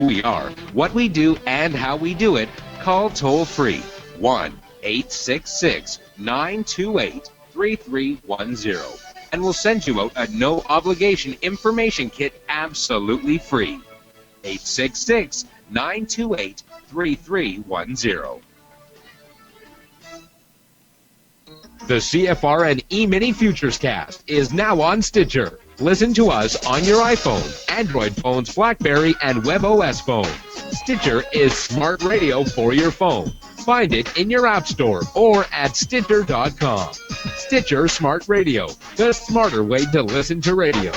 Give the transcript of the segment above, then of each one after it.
We are, what we do, and how we do it. Call toll-free 1-866-928-3310 and we'll send you out a no-obligation information kit absolutely free. 866-928-3310. The CFRN Emini Futures Cast is now on Stitcher. Listen to us on your iPhone, Android phones, BlackBerry, and WebOS phones. Stitcher is smart radio for your phone. Find it in your app store or at Stitcher.com. Stitcher Smart Radio, the smarter way to listen to radio.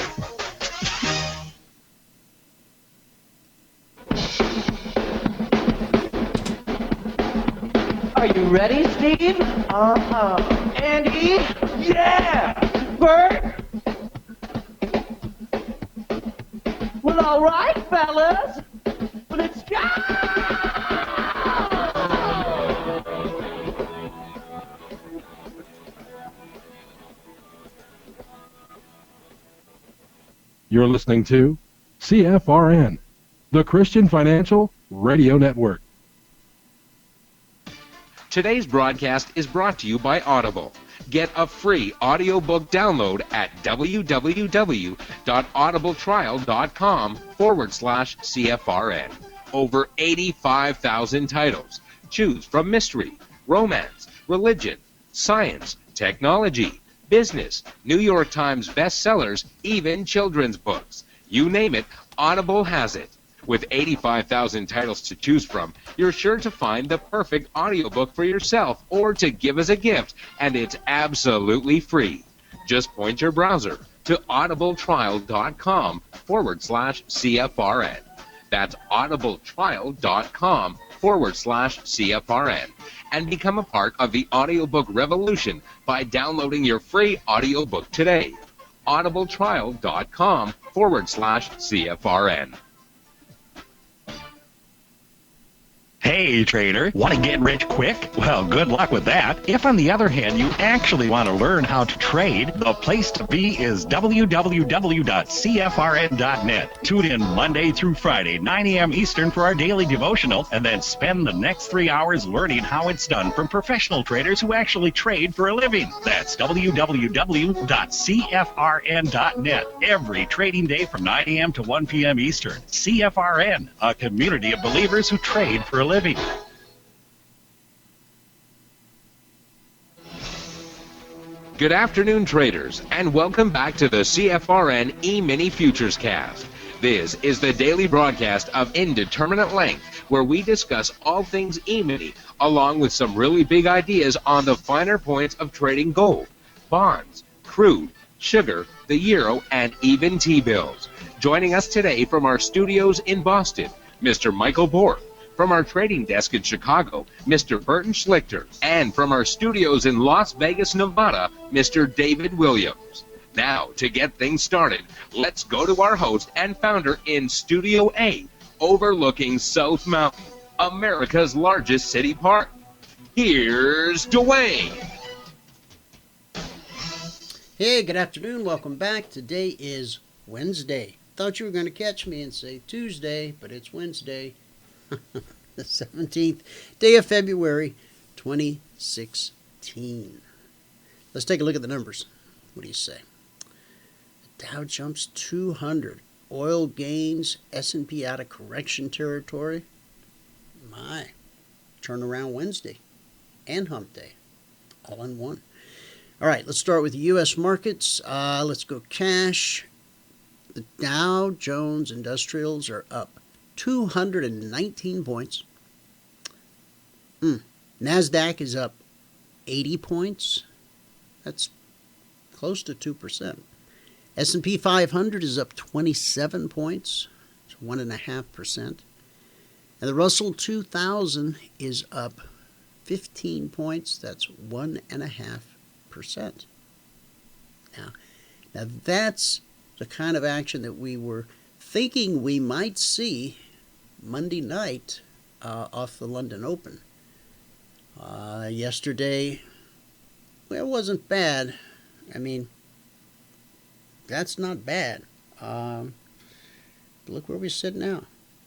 Are you ready, Steve? Uh-huh. Andy? Yeah! Bert? Well, all right, fellas. Let's go! You're listening to CFRN, the Christian Financial Radio Network. Today's broadcast is brought to you by Audible. Get a free audiobook download at www.audibletrial.com/CFRN. Over 85,000 titles. Choose from mystery, romance, religion, science, technology, business, New York Times bestsellers, even children's books. You name it, Audible has it. With 85,000 titles to choose from, you're sure to find the perfect audiobook for yourself or to give as a gift, and it's absolutely free. Just point your browser to audibletrial.com/CFRN. That's audibletrial.com/CFRN. And become a part of the audiobook revolution by downloading your free audiobook today. audibletrial.com/CFRN. Hey, trader, want to get rich quick? Well, good luck with that. If, on the other hand, you actually want to learn how to trade, the place to be is www.cfrn.net. Tune in Monday through Friday, 9 a.m. Eastern for our daily devotional, and then spend the next 3 hours learning how it's done from professional traders who actually trade for a living. That's www.cfrn.net. Every trading day from 9 a.m. to 1 p.m. Eastern. CFRN, a community of believers who trade for a living. Good afternoon, traders, and welcome back to the CFRN Emini Futures Cast. This is the daily broadcast of indeterminate length, where we discuss all things Emini, along with some really big ideas on the finer points of trading gold, bonds, crude, sugar, the euro, and even T-bills. Joining us today from our studios in Boston, Mr. Michael Bork. From our trading desk in Chicago, Mr. Burton Schlichter. And from our studios in Las Vegas, Nevada, Mr. David Williams. Now, to get things started, let's go to our host and founder in Studio A, overlooking South Mountain, America's largest city park. Here's Dwayne. Hey, good afternoon. Welcome back. Today is Wednesday. Thought you were going to catch me and say Tuesday, but it's Wednesday. The 17th day of February, 2016. Let's take a look at the numbers. What do you say? The Dow jumps 200. Oil gains. S&P out of correction territory. My. Turnaround Wednesday and hump day. All in one. All right, let's start with the U.S. markets. Let's go cash. The Dow Jones Industrials are up 219 points. NASDAQ is up 80 points. That's close to 2%. S&P 500 is up 27 points. It's 1.5%. And the Russell 2000 is up 15 points. That's 1.5%. Now that's the kind of action that we were thinking we might see Monday night off the London Open. Yesterday, well, it wasn't bad. I mean, that's not bad. Look where we sit now.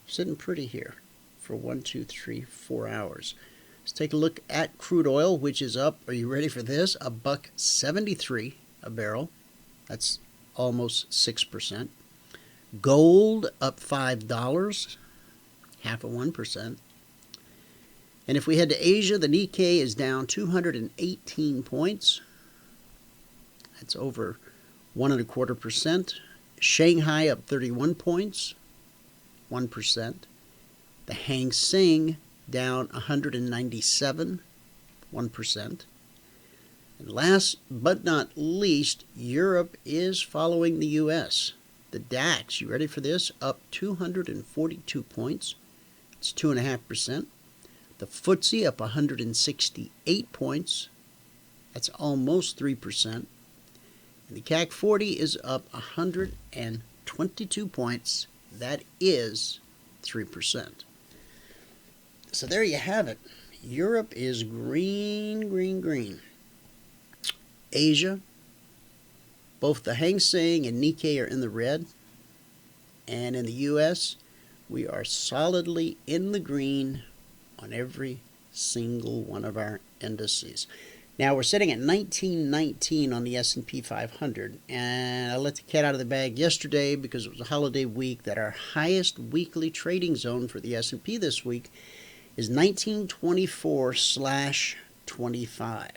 sitting pretty here for 1, 2, 3, 4 hours. Let's take a look at crude oil, which is up. Are you ready for this? $1.73 a barrel. That's almost 6%. Gold up $5, half of 1%. And if we head to Asia, the Nikkei is down 218 points. That's over 1.25%. Shanghai up 31 points, 1%. The Hang Seng down 197, 1%. And last but not least, Europe is following the U.S. The DAX, you ready for this? Up 242 points. It's 2.5%. The FTSE up 168 points. That's almost 3%. And the CAC 40 is up 122 points. That is 3%. So there you have it. Europe is green, green, green. Asia, both the Hang Seng and Nikkei are in the red. And in the U.S., we are solidly in the green on every single one of our indices. Now we're sitting at 1919 on the S&P 500, and I let the cat out of the bag yesterday because it was a holiday week that our highest weekly trading zone for the S&P this week is 1924/25.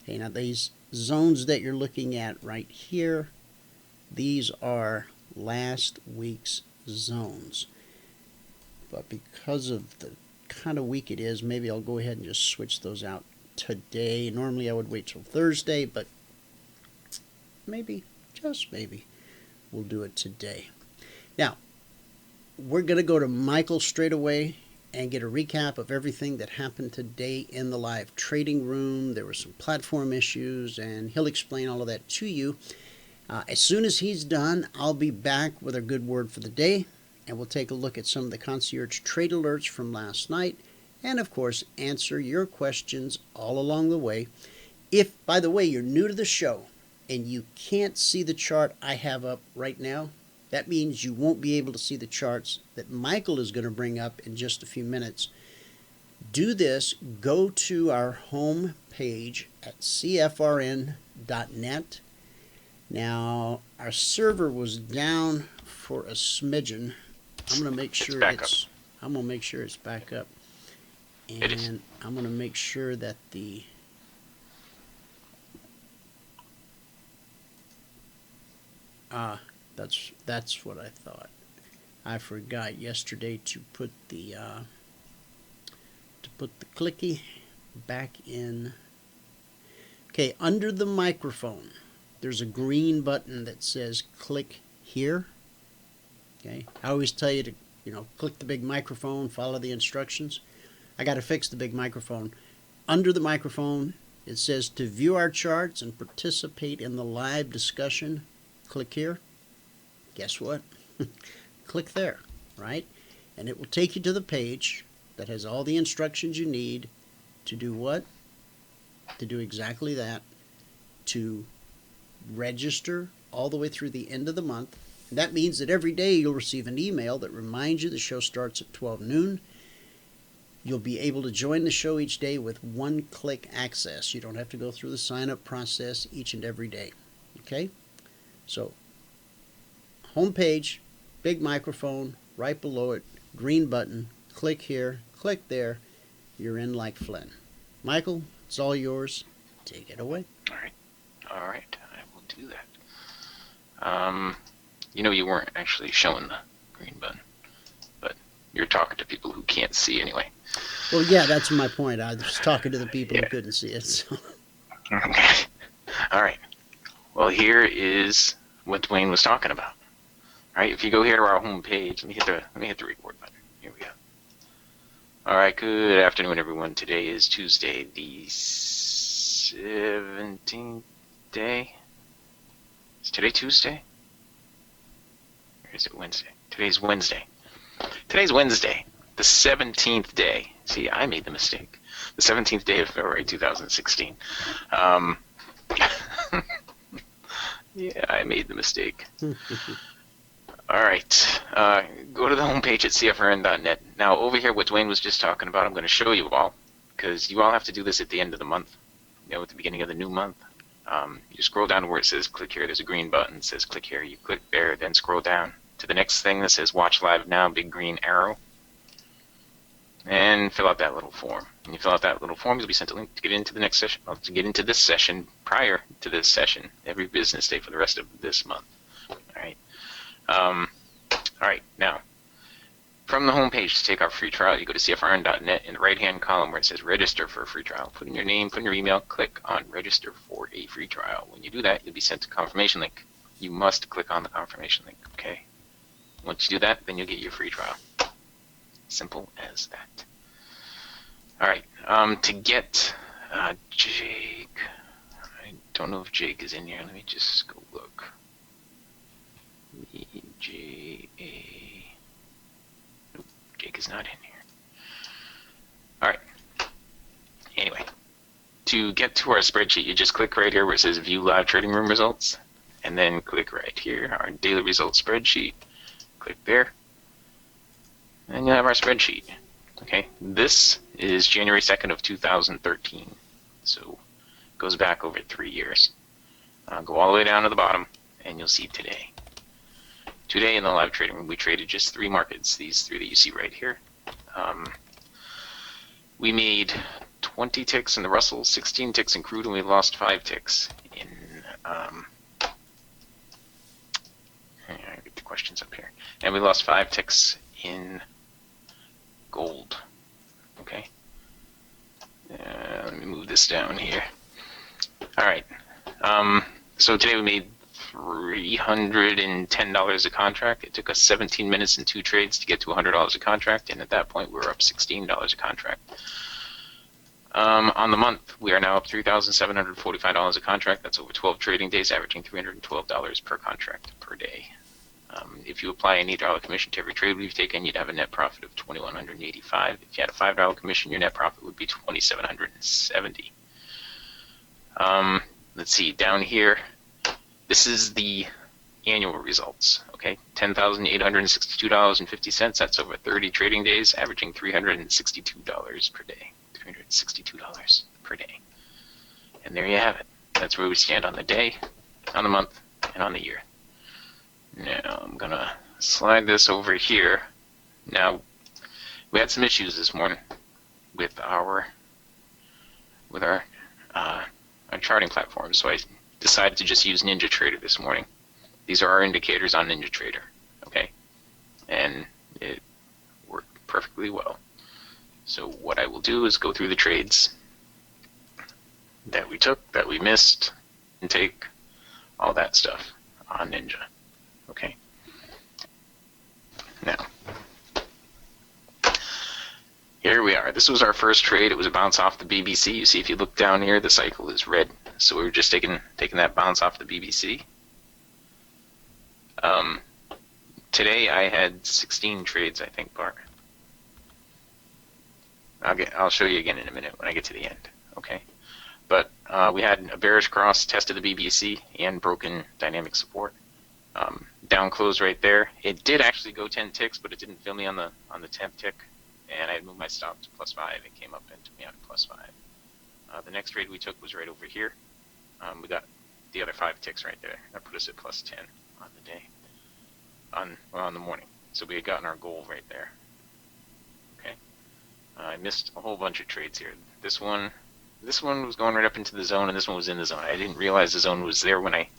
Okay, now these zones that you're looking at right here, these are last week's zones. But because of the kind of week it is, maybe I'll go ahead and just switch those out today. Normally I would wait till Thursday, but maybe, just maybe, we'll do it today. Now, we're going to go to Michael straight away and get a recap of everything that happened today in the live trading room. There were some platform issues, and he'll explain all of that to you. As soon as he's done, I'll be back with a good word for the day, and we'll take a look at some of the Concierge Trade Alerts from last night, and of course, answer your questions all along the way. If, by the way, you're new to the show and you can't see the chart I have up right now, that means you won't be able to see the charts that Michael is going to bring up in just a few minutes. Do this, go to our home page at CFRN.net. Now, our server was down for a smidgen. I'm going to make sure it's back up. And I'm going to make sure that the that's what I thought. I forgot yesterday to put the clicky back in. Okay, under the microphone, there's a green button that says click here. Okay, I always tell you to, click the big microphone, follow the instructions. I got to fix the big microphone. Under the microphone, it says to view our charts and participate in the live discussion, click here. Guess what? Click there, right? And it will take you to the page that has all the instructions you need to do what? To do exactly that. To register all the way through the end of the month. And that means that every day you'll receive an email that reminds you the show starts at 12 noon. You'll be able to join the show each day with one-click access. You don't have to go through the sign-up process each and every day. Okay? So, home page, big microphone, right below it, green button, click here, click there, you're in like Flynn. Michael, it's all yours. Take it away. All right, I will do that. You weren't actually showing the green button, but you're talking to people who can't see anyway. Well, yeah, that's my point. I was talking to the people who couldn't see it. So. Okay. All right. Well, here is what Dwayne was talking about. All right, if you go here to our home page, let me hit the record button. Here we go. All right, good afternoon, everyone. Today is Tuesday, the 17th day. Is today Tuesday? Or is it Wednesday? Today's Wednesday. Today's Wednesday, the 17th day. See, I made the mistake. The 17th day of February 2016. Yeah, I made the mistake. All right, go to the homepage at CFRN.net. Now, over here, what Dwayne was just talking about, I'm going to show you all, because you all have to do this at the end of the month, at the beginning of the new month. You scroll down to where it says click here. There's a green button that says click here. You click there, then scroll down to the next thing that says watch live now, big green arrow, and fill out that little form. When you fill out that little form, you'll be sent a link to get into the next session, to get into this session prior to this session every business day for the rest of this month. All right. All right, now, from the home page to take our free trial, you go to CFRN.net in the right-hand column where it says register for a free trial. Put in your name, put in your email, click on register for a free trial. When you do that, you'll be sent a confirmation link. You must click on the confirmation link, okay? Once you do that, then you'll get your free trial. Simple as that. All right, to get Jake, I don't know if Jake is in here. Let me just go look. J-A. Nope, Jake is not in here. All right. Anyway, to get to our spreadsheet, you just click right here where it says View Live Trading Room Results, and then click right here, our daily results spreadsheet. Click there, and you'll have our spreadsheet. Okay, this is January 2nd of 2013, so it goes back over 3 years. Go all the way down to the bottom, and you'll see today. Today in the live trading room, we traded just 3 markets, these 3 that you see right here. We made 20 ticks in the Russell, 16 ticks in Crude, and we lost 5 ticks in, I get the questions up here. And we lost 5 ticks in gold. Okay. Let me move this down here. All right. So today we made $310 a contract. It took us 17 minutes and 2 trades to get to $100 a contract, and at that point we were up $16 a contract. On the month, we are now up $3,745 a contract. That's over 12 trading days, averaging $312 per contract per day. If you apply an $8 commission to every trade we've taken, you'd have a net profit of $2,185. If you had a $5 commission, your net profit would be $2,770. Let's see, down here, this is the annual results, okay? $10,862.50. That's over 30 trading days, averaging $362 per day. $362 per day. And there you have it. That's where we stand on the day, on the month, and on the year. Now I'm gonna slide this over here. Now, we had some issues this morning with our charting platform, so I decided to just use NinjaTrader this morning. These are our indicators on NinjaTrader, okay? And it worked perfectly well. So what I will do is go through the trades that we took, that we missed, and take all that stuff on Ninja, okay? Now, here we are. This was our first trade. It was a bounce off the BBC. You see, if you look down here, the cycle is red. So we were just taking that bounce off the BBC. Today I had 16 trades, I think, Bart. I'll show you again in a minute when I get to the end, okay? But we had a bearish cross, tested the BBC, and broken dynamic support. Down close right there. It did actually go 10 ticks, but it didn't fill me on the 10th tick, and I had moved my stop to +5. It came up and took me out to +5. The next trade we took was right over here. We got the other 5 ticks right there. That put us at +10 on the day, on the morning. So we had gotten our goal right there. Okay. I missed a whole bunch of trades here. This one was going right up into the zone, and this one was in the zone. I didn't realize the zone was there when I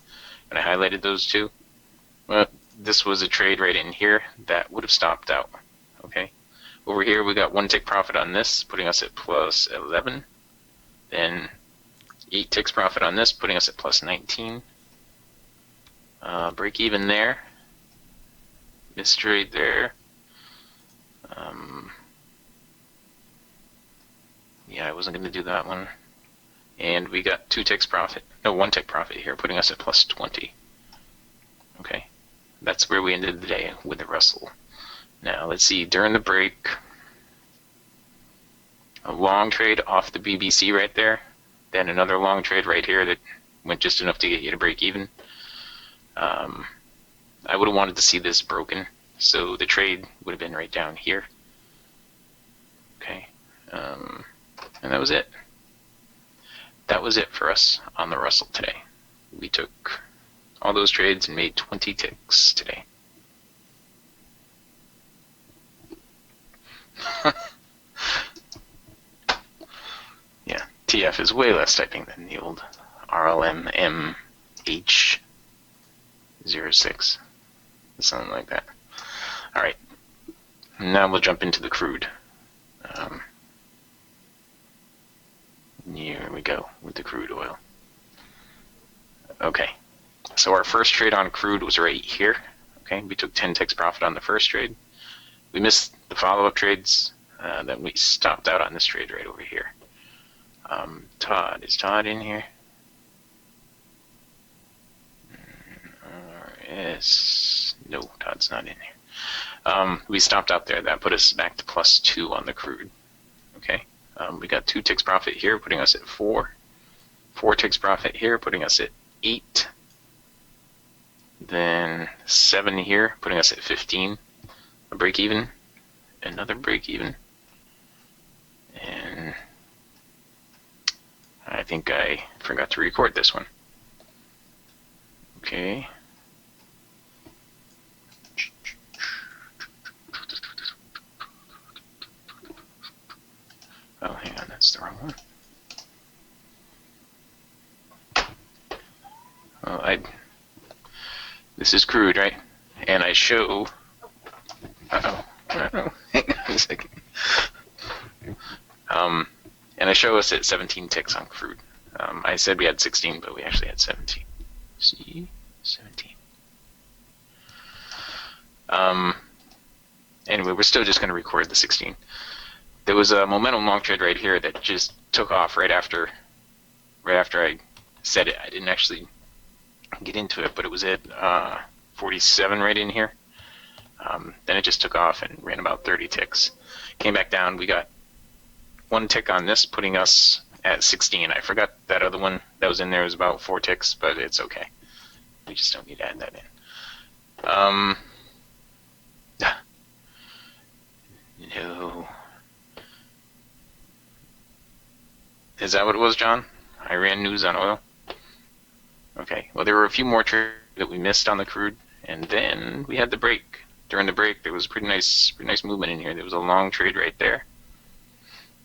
highlighted those two. Well, this was a trade right in here that would have stopped out. Okay. Over here we got 1 tick profit on this, putting us at +11. Then 8 ticks profit on this, putting us at +19. Break even there. Missed trade there. Yeah, I wasn't going to do that one. And we got 2 ticks profit. No, 1 tick profit here, putting us at +20. Okay. That's where we ended the day with the Russell. Now, let's see, during the break, a long trade off the BBC right there, then another long trade right here that went just enough to get you to break even. I would have wanted to see this broken, so the trade would have been right down here. Okay, and that was it. That was it for us on the Russell today. We took all those trades and made 20 ticks today. Yeah, TF is way less typing than the old RLMMH06. Something like that. Alright, now we'll jump into the crude. Here we go with the crude oil. Okay, so our first trade on crude was right here. Okay, we took 10 ticks profit on the first trade. We missed the follow-up trades. Then we stopped out on this trade right over here. Todd, is Todd in here? Yes. No, Todd's not in here. We stopped out there. That put us back to +2 on the crude. Okay. We got 2 ticks profit here, putting us at 4. 4 ticks profit here, putting us at 8. Then 7 here, putting us at 15. A break even. Another break even. And I think I forgot to record this one. Okay. Oh, hang on, that's the wrong one. Oh, this is crude, right? And I show, hang on a second. And I show us at 17 ticks on crude. I said we had 16, but we actually had 17. See, 17. Anyway, we're still just going to record the 16. There was a momentum long trade right here that just took off right after I said it. I didn't actually get into it, but it was at 47 right in here. Then it just took off and ran about 30 ticks. Came back down. We got 1 tick on this, putting us at 16. I forgot that other one that was in there was about 4 ticks, but it's okay. We just don't need to add that in. No. Is that what it was, John? Iran news on oil? Okay, well there were a few more trades that we missed on the crude, and then we had the break. During the break, there was pretty nice movement in here. There was a long trade right there.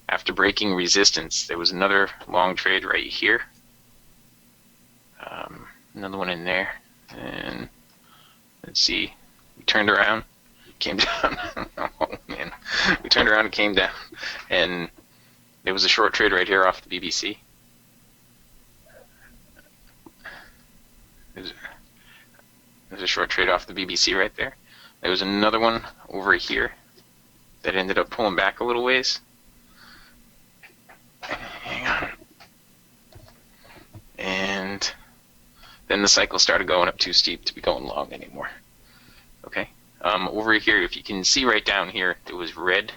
After breaking resistance, there was another long trade right here. Another one in there, and let's see, we turned around, came down. Oh man, we turned around and came down, and there was a short trade right here off the BBC. There's a short trade off the BBC right there. There was another one over here that ended up pulling back a little ways. Hang on. And then the cycle started going up too steep to be going long anymore. Okay. Over here, if you can see right down here, it was red.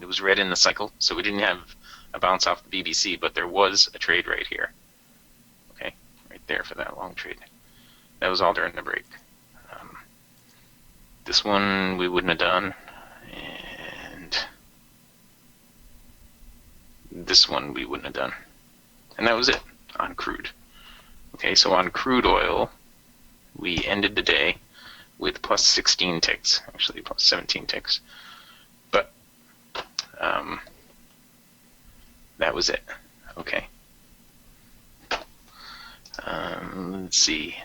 It was red in the cycle, so we didn't have a bounce off the BBC, but there was a trade right here. Okay, right there for that long trade. That was all during the break. This one we wouldn't have done, and this one we wouldn't have done. And that was it on crude. Okay, so on crude oil, we ended the day with plus 16 ticks, actually plus 17 ticks. But that was it. Okay. Let's see.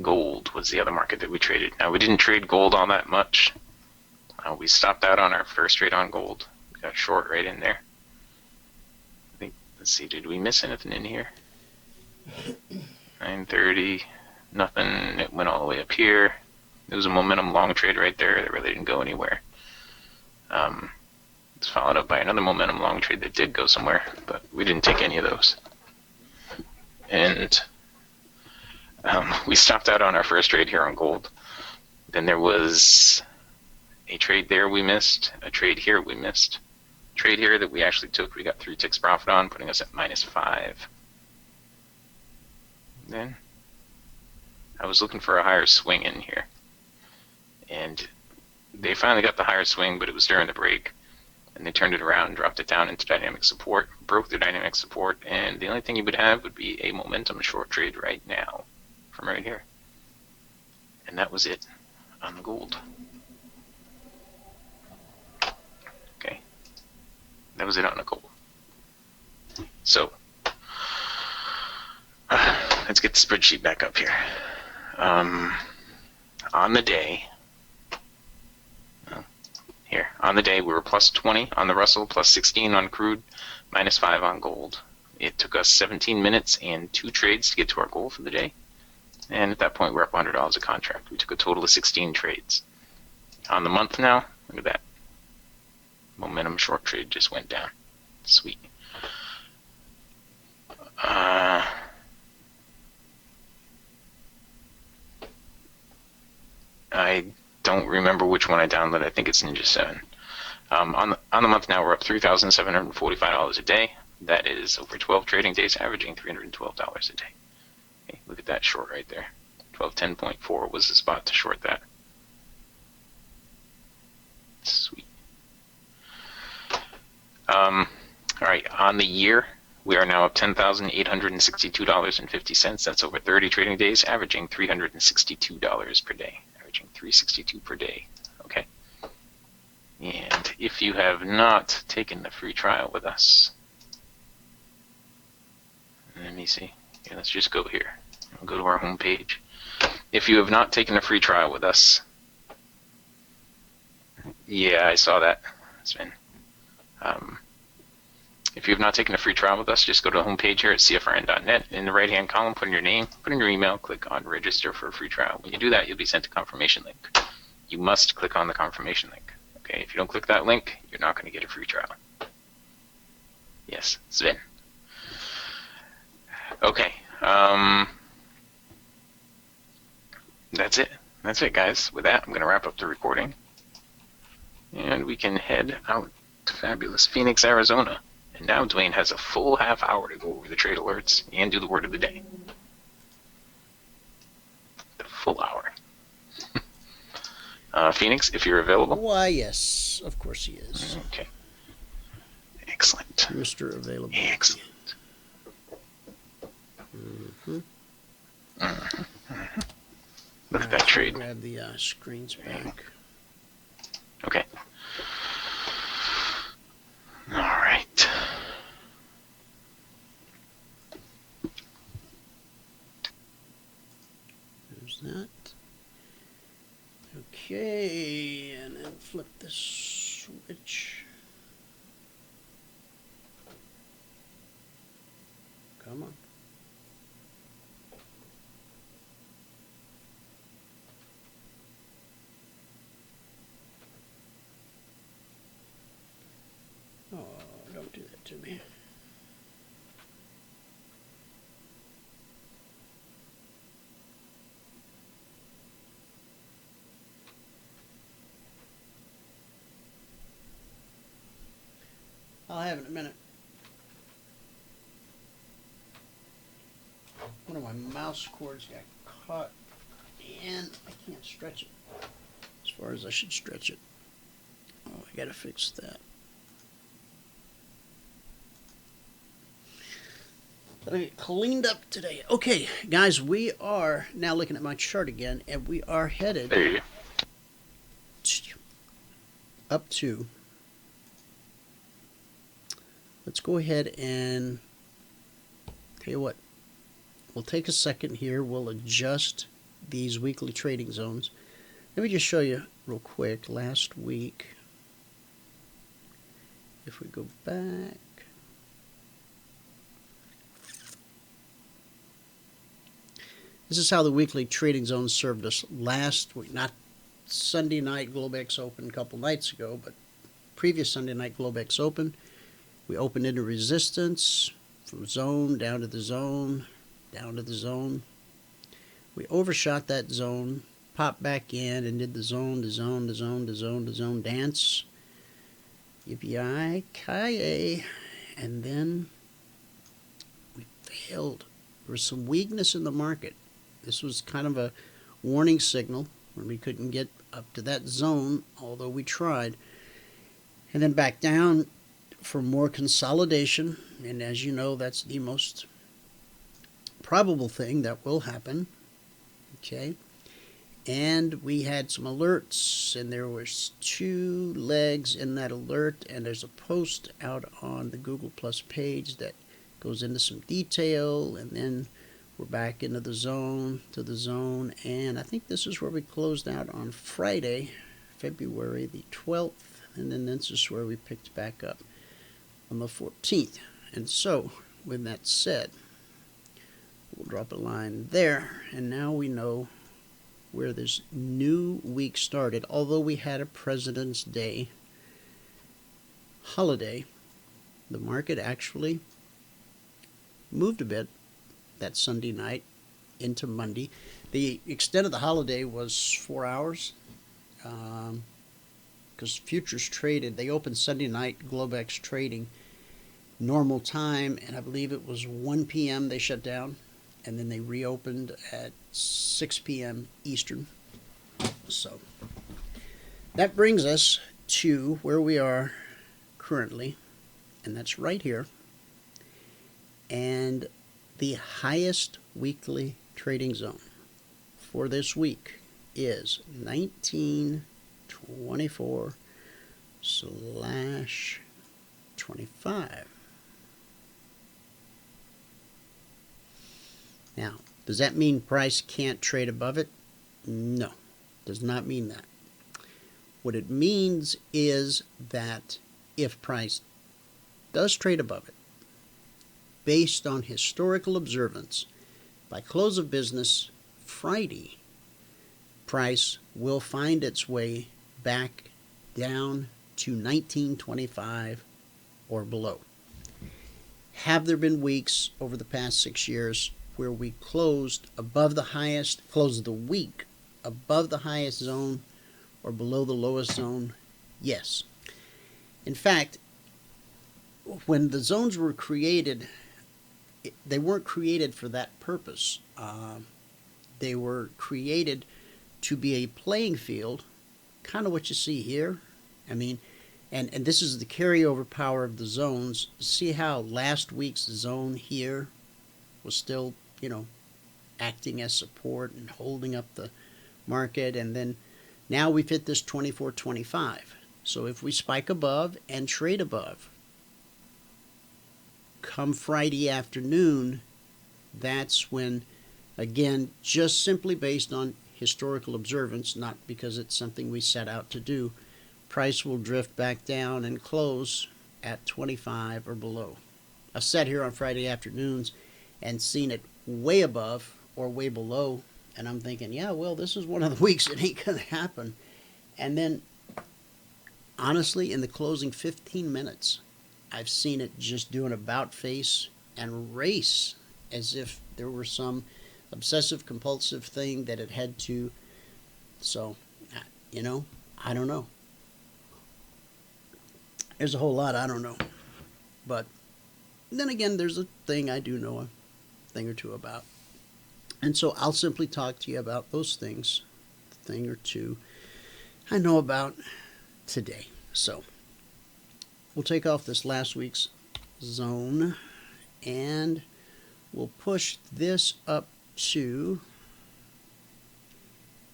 Gold was the other market that we traded. Now, we didn't trade gold all that much. We stopped out on our first trade on gold. We got short right in there. I think, let's see, did we miss anything in here? 930, nothing. It went all the way up here. There was a momentum long trade right there that really didn't go anywhere. It's followed up by another momentum long trade that did go somewhere, but we didn't take any of those. And we stopped out on our first trade here on gold. Then there was a trade there we missed, a trade here we missed. Trade here that we actually took, we got 3 ticks profit on, putting us at -5. Then I was looking for a higher swing in here. And they finally got the higher swing, but it was during the break. And they turned it around, dropped it down into dynamic support, broke the dynamic support, and the only thing you would have would be a momentum short trade right now from right here. And that was it on the gold. Okay. That was it on the gold. So, let's get the spreadsheet back up here. On the day, we were plus 20 on the Russell, plus 16 on crude, minus 5 on gold. It took us 17 minutes and 2 trades to get to our goal for the day. And at that point, we're up $100 a contract. We took a total of 16 trades. On the month now, look at that. Momentum short trade just went down. Sweet. I don't remember which one I downloaded. I think it's Ninja 7. On the month now, we're up $3,745 a day. That is over 12 trading days, averaging $312 a day. Okay, look at that short right there. 1210.4 was the spot to short that. Sweet. All right, on the year, we are now up $10,862.50. That's over 30 trading days, averaging $362 per day. Averaging $362 per day. Okay. And if you have not taken the free trial with us, let me see. Okay, let's just go here. We'll go to our home page. If you have not taken a free trial with us, yeah, I saw that, Sven. If you have not taken a free trial with us, just go to the home page here at CFRN.net. In the right-hand column, put in your name, put in your email, click on register for a free trial. When you do that, you'll be sent a confirmation link. You must click on the confirmation link. Okay, if you don't click that link, you're not going to get a free trial. Yes, Sven. Okay, that's it. That's it, guys. With that, I'm going to wrap up the recording. And we can head out to fabulous Phoenix, Arizona. And now Dwayne has a full half hour to go over the trade alerts and do the word of the day. The full hour. Phoenix, if you're available. Why, yes, of course he is. Okay. Excellent. Mr. Available. Excellent. Look at that trade. Grab the screens back. Okay. All right. There's that. Okay, and then flip this switch. Come on. Oh, don't do that to me. I'll have it in a minute. One of my mouse cords got caught and I can't stretch it as far as I should stretch it. Oh, I gotta fix that. Gotta get cleaned up today. Okay, guys, we are now looking at my chart again, and we are headed There you go. up to. Let's go ahead and tell you what. We'll take a second here. We'll adjust these weekly trading zones. Let me just show you real quick. Last week, if we go back. This is how the weekly trading zones served us last week. Not Sunday night Globex Open a couple nights ago, but previous Sunday night Globex Open. We opened into resistance from zone down to the zone, down to the zone. We overshot that zone, popped back in, and did the zone to zone to zone to zone to zone dance. Yippee-ki-yay. And then we failed. There was some weakness in the market. This was kind of a warning signal when we couldn't get up to that zone, although we tried. And then back down for more consolidation. And as you know, that's the most probable thing that will happen. Okay. And we had some alerts, and there was 2 legs in that alert, and there's a post out on the Google Plus page that goes into some detail, and then we're back into the zone, and I think this is where we closed out on Friday, February the 12th, and then this is where we picked back up on the 14th. And so, with that said, we'll drop a line there, and now we know where this new week started. Although we had a President's Day holiday, the market actually moved a bit that Sunday night into Monday. The extent of the holiday was 4 hours, because futures traded. They opened Sunday night, Globex trading normal time, and I believe it was 1 p.m. they shut down, and then they reopened at 6 p.m. Eastern. So that brings us to where we are currently, and that's right here. And the highest weekly trading zone for this week is 1924/25. Now, does that mean price can't trade above it? No, does not mean that. What it means is that if price does trade above it, based on historical observance, by close of business Friday, price will find its way back down to 1925 or below. Have there been weeks over the past 6 years where we closed above the highest, closed the week above the highest zone or below the lowest zone? Yes. In fact, when the zones were created, they weren't created for that purpose. They were created to be a playing field, kind of what you see here. I mean, and this is the carryover power of the zones. See how last week's zone here was still, acting as support and holding up the market, and then now we've hit this 24.25. So if we spike above and trade above, come Friday afternoon, that's when, again, just simply based on historical observance, not because it's something we set out to do, price will drift back down and close at 25 or below. I've sat here on Friday afternoons and seen it way above or way below, and I'm thinking, yeah, well, this is one of the weeks it ain't going to happen. And then, honestly, in the closing 15 minutes, I've seen it just do an about face and race as if there were some obsessive compulsive thing that it had to. So, I don't know. There's a whole lot I don't know. But then again, there's a thing I do know a thing or two about. And so I'll simply talk to you about those things, a thing or two I know about today. So we'll take off this last week's zone and we'll push this up to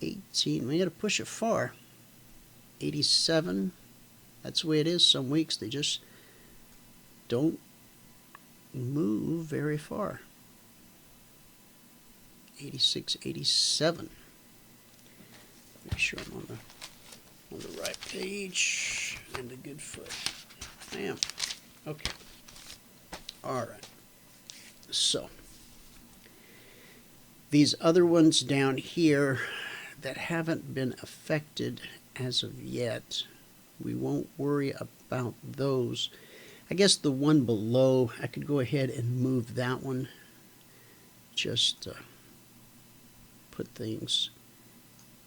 18. We got to push it far. 87. That's the way it is. Some weeks they just don't move very far. 86, 87. Make sure I'm on the right page and a good foot. I am. Okay. All right. So these other ones down here that haven't been affected as of yet, we won't worry about those. I guess the one below, I could go ahead and move that one. Just put things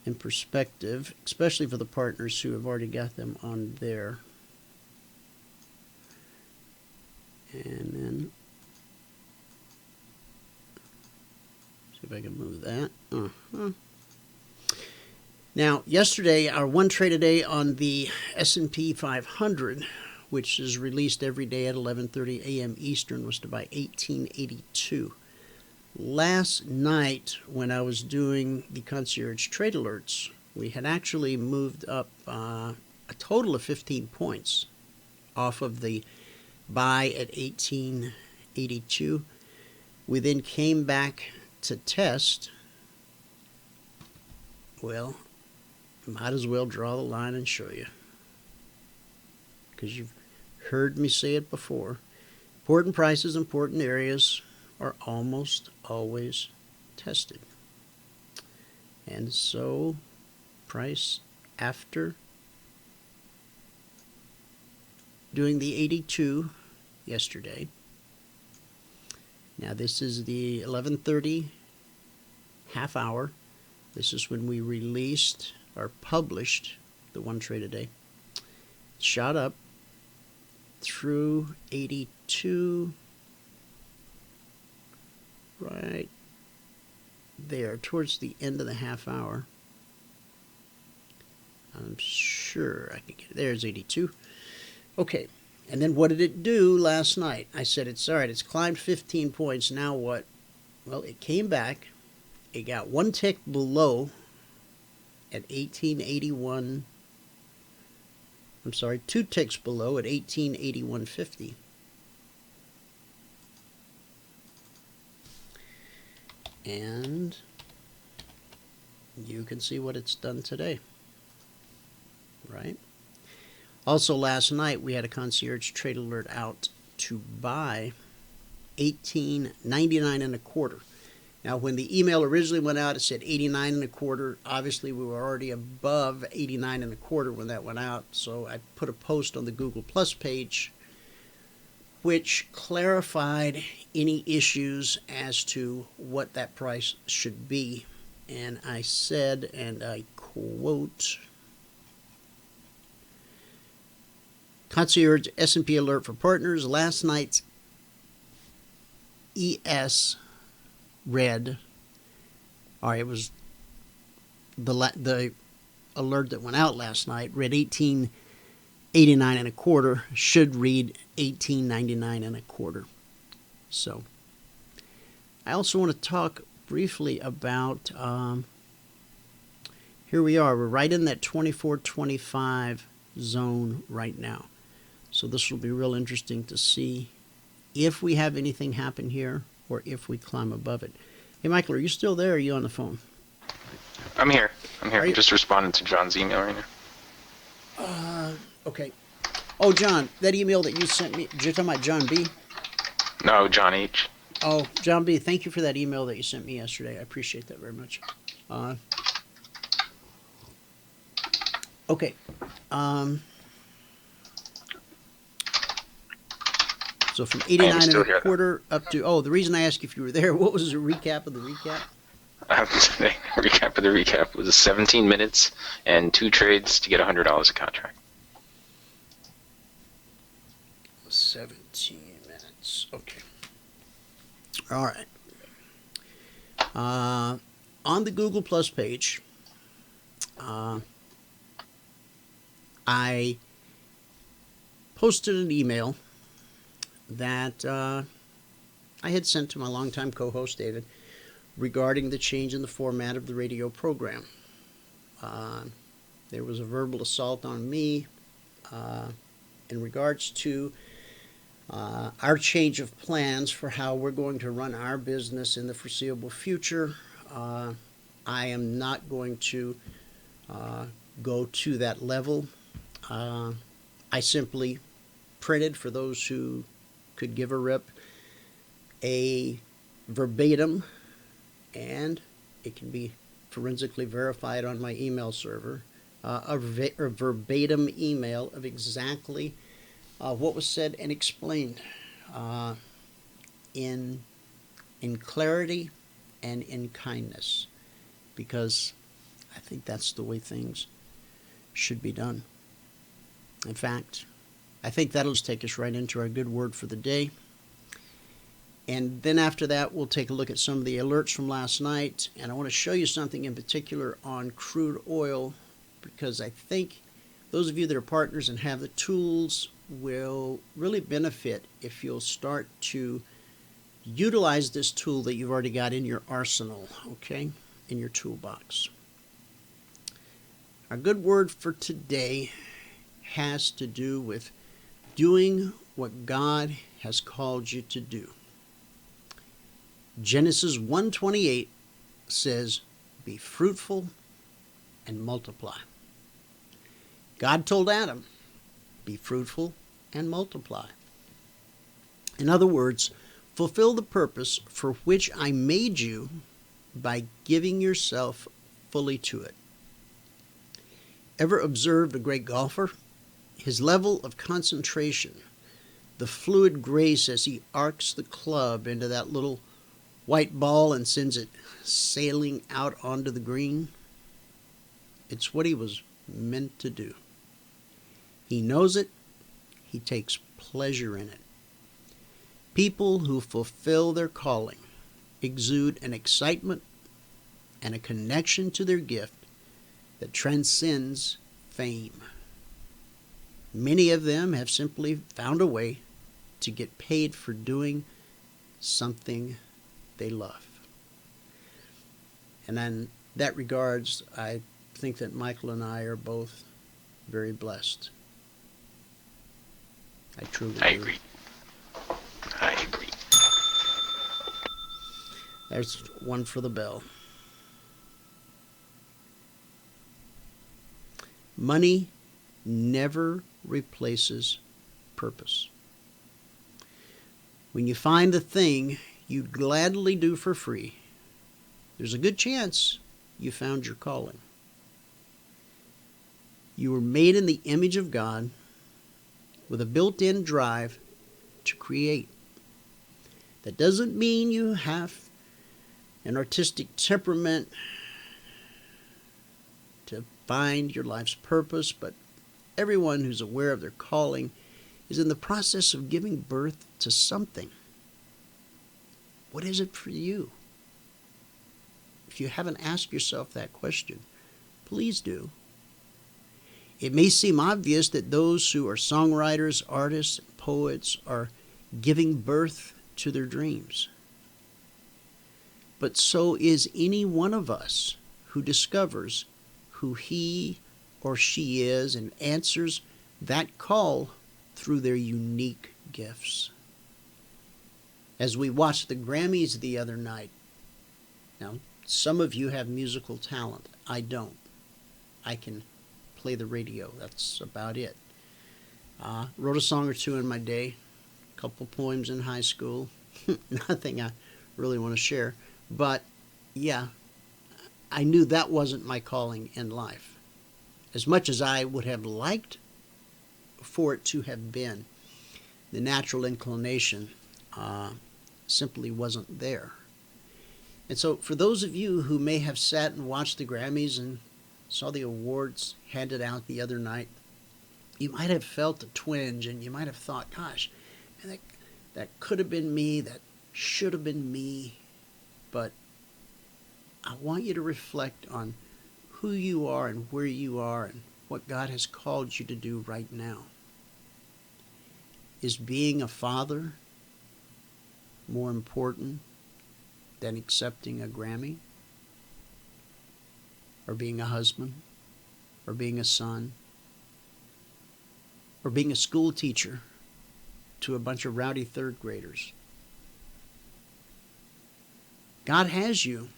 in perspective, especially for the partners who have already got them on there. And then, so if I can move that. Now, yesterday, our one trade a day on the S&P 500, which is released every day at 11:30 a.m. Eastern, was to buy 1882. Last night, when I was doing the Concierge Trade Alerts, we had actually moved up a total of 15 points off of the buy at 1882. We then came back to test. Well, might as well draw the line and show you, because you've heard me say it before. Important prices, important areas are almost always tested. And so, price after doing the 82 yesterday. Now this is the 11:30 half hour. This is when we released or published the one trade a day. Shot up through 82 right there towards the end of the half hour. I'm sure I can get it. There's 82. Okay, and then what did it do last night? I said, it's all right, it's climbed 15 points. Now what? Well, it came back. It got one tick below at 1881. I'm sorry, two ticks below at 1881.50. And you can see what it's done today, right? Also, last night we had a Concierge Trade Alert out to buy 18.99 and a quarter. Now, when the email originally went out, it said 89 and a quarter. Obviously, we were already above 89 and a quarter when that went out. So I put a post on the Google Plus page which clarified any issues as to what that price should be. And I said, and I quote, Concierge S&P alert for partners. Last night's ES read, or it was the alert that went out last night, read 1889 and a quarter, should read 1899 and a quarter. So I also want to talk briefly about, here we are, we're right in that 24-25 zone right now. So this will be real interesting to see if we have anything happen here or if we climb above it. Hey, Michael, are you still there or are you on the phone? I'm here. I'm just responding to John's email right now. Okay. Oh, John, that email that you sent me, you're talking about John B? No, John H. Oh, John B., thank you for that email that you sent me yesterday. I appreciate that very much. Okay. So from 89 and a quarter up to, oh, the reason I asked if you were there, what was the recap of the recap? The recap of the recap was 17 minutes and 2 trades to get $100 a contract. 17 minutes. Okay. All right. On the Google Plus page, I posted an email that I had sent to my longtime co-host, David, regarding the change in the format of the radio program. There was a verbal assault on me in regards to our change of plans for how we're going to run our business in the foreseeable future. I am not going to go to that level. I simply printed, for those who could give a rip, a verbatim, and it can be forensically verified on my email server, a verbatim email of exactly what was said and explained in clarity and in kindness, because I think that's the way things should be done. In fact, I think that'll just take us right into our good word for the day. And then after that, we'll take a look at some of the alerts from last night. And I want to show you something in particular on crude oil, because I think those of you that are partners and have the tools will really benefit if you'll start to utilize this tool that you've already got in your arsenal, okay, in your toolbox. Our good word for today has to do with doing what God has called you to do. Genesis 1:28 says, "Be fruitful and multiply." God told Adam, "Be fruitful and multiply." In other words, fulfill the purpose for which I made you by giving yourself fully to it. Ever observed a great golfer? His level of concentration, the fluid grace as he arcs the club into that little white ball and sends it sailing out onto the green. It's what he was meant to do. He knows it. He takes pleasure in it. People who fulfill their calling exude an excitement and a connection to their gift that transcends fame. Many of them have simply found a way to get paid for doing something they love. And in that regards, I think that Michael and I are both very blessed. I truly do. agree. I agree. There's one for the bell. Money never replaces purpose. When you find the thing you'd gladly do for free, there's a good chance you found your calling. You were made in the image of God with a built-in drive to create. That doesn't mean you have an artistic temperament to find your life's purpose, but everyone who's aware of their calling is in the process of giving birth to something. What is it for you? If you haven't asked yourself that question, please do. It may seem obvious that those who are songwriters, artists, and poets are giving birth to their dreams. But so is any one of us who discovers who he or she is and answers that call through their unique gifts. As we watched the Grammys the other night, now some of you have musical talent. I don't. I can play the radio. That's about it. Wrote a song or two in my day, a couple poems in high school. Nothing I really want to share. But yeah, I knew that wasn't my calling in life. As much as I would have liked for it to have been, the natural inclination simply wasn't there. And so for those of you who may have sat and watched the Grammys and saw the awards handed out the other night, you might have felt a twinge and you might have thought, gosh, man, that could have been me, that should have been me. But I want you to reflect on who you are and where you are and what God has called you to do right now. Is being a father more important than accepting a Grammy? Or being a husband? Or being a son? Or being a school teacher to a bunch of rowdy third graders? God has you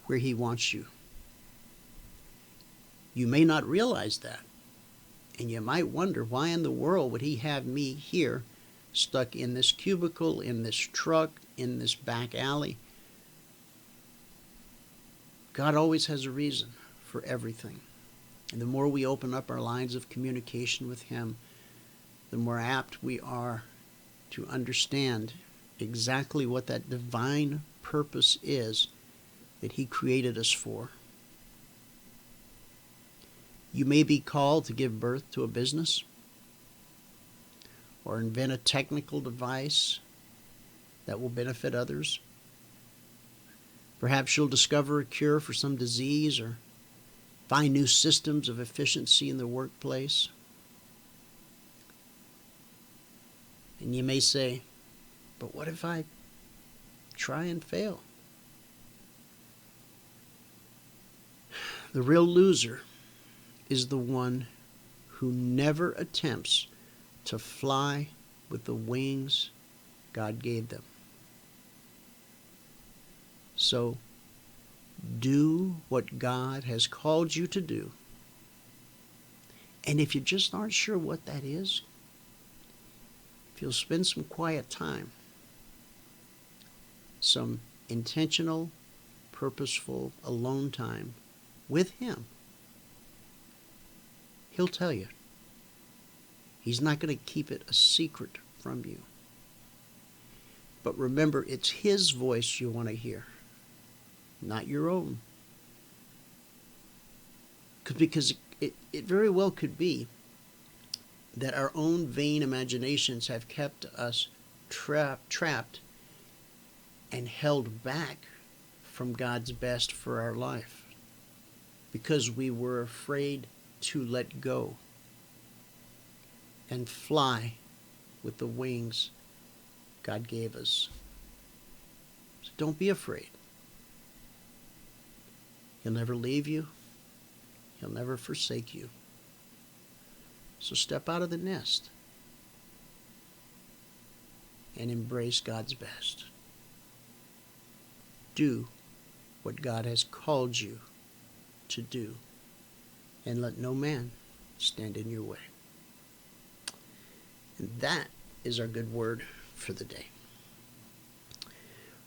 where he wants you. You may not realize that. And you might wonder, why in the world would he have me here, stuck in this cubicle, in this truck, in this back alley? God always has a reason for everything. And the more we open up our lines of communication with him, the more apt we are to understand exactly what that divine purpose is that he created us for. You may be called to give birth to a business or invent a technical device that will benefit others. Perhaps you'll discover a cure for some disease or find new systems of efficiency in the workplace. And you may say, but what if I try and fail? The real loser is the one who never attempts to fly with the wings God gave them. So, do what God has called you to do. And if you just aren't sure what that is, if you'll spend some quiet time, some intentional, purposeful, alone time with Him, He'll tell you. He's not going to keep it a secret from you. But remember, it's His voice you want to hear, not your own. Because it very well could be that our own vain imaginations have kept us trapped and held back from God's best for our life because we were afraid to let go and fly with the wings God gave us. So don't be afraid. He'll never leave you. He'll never forsake you. So step out of the nest and embrace God's best. Do what God has called you to do, and let no man stand in your way. And that is our good word for the day.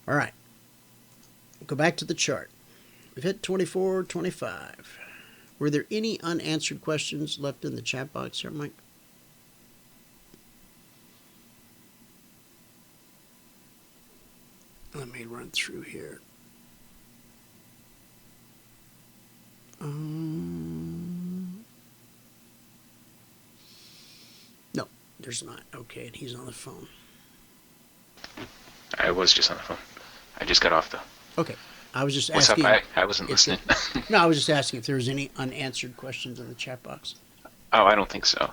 All right. Go back to the chart. We've hit 24.25. Were there any unanswered questions left in the chat box here, Mike? Let me run through here. No, there's not. Okay, and he's on the phone. I was just on the phone. I just got off the... Okay. I was just What's asking. up? I wasn't listening. No, I was just asking if there was any unanswered questions in the chat box. Oh, I don't think so.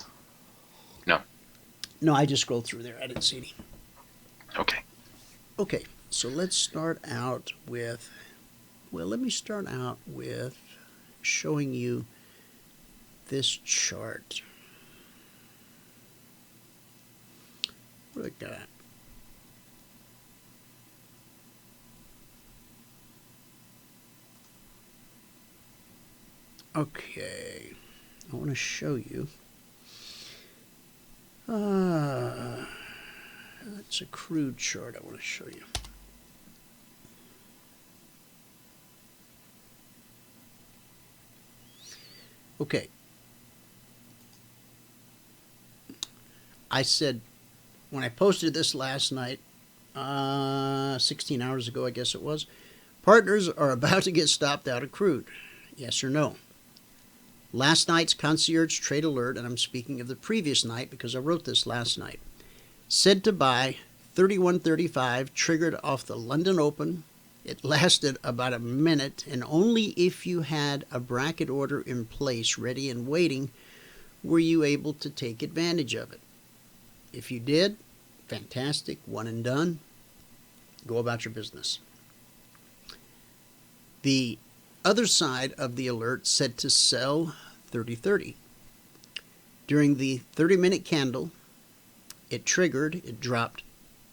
No. No, I just scrolled through there. I didn't see any. Okay. Okay, so let's start out with, let me start out with showing you this chart. What do I got? Okay, I want to show you. That's a crude chart I want to show you. Okay. I said, when I posted this last night, 16 hours ago, I guess it was, partners are about to get stopped out of crude. Yes or no? Last night's Concierge Trade Alert, and I'm speaking of the previous night because I wrote this last night, said to buy 31.35, triggered off the London Open. It lasted about a minute, and only if you had a bracket order in place, ready and waiting, were you able to take advantage of it. If you did, fantastic, one and done. Go about your business. The other side of the alert said to sell 30.30. During the 30-minute candle, it triggered, it dropped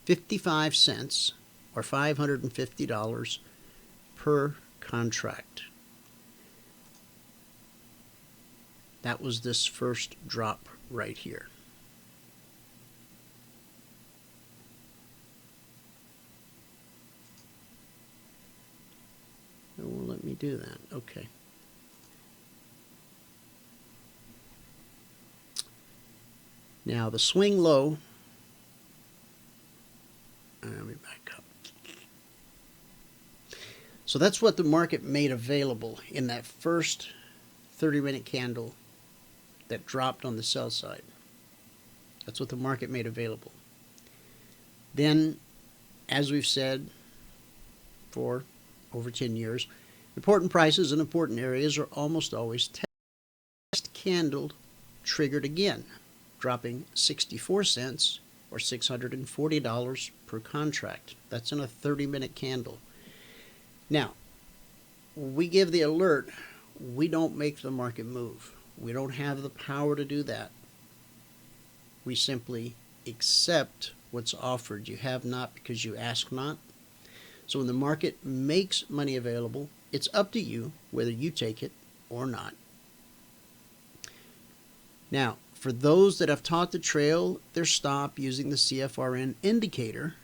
55 cents or $550 per contract. That was this first drop right here. It won't let me do that. Okay. Now the swing low. Let me back up. So that's what the market made available in that first 30-minute candle that dropped on the sell side. That's what the market made available. Then as we've said for over 10 years, important prices in important areas are almost always test candle triggered again, dropping 64 cents or $640 per contract. That's in a 30-minute candle. Now, we give the alert. We don't make the market move. We don't have the power to do that. We simply accept what's offered. You have not because you ask not. So when the market makes money available, it's up to you whether you take it or not. Now, for those that have taught to trail their stop using the CFRN indicator,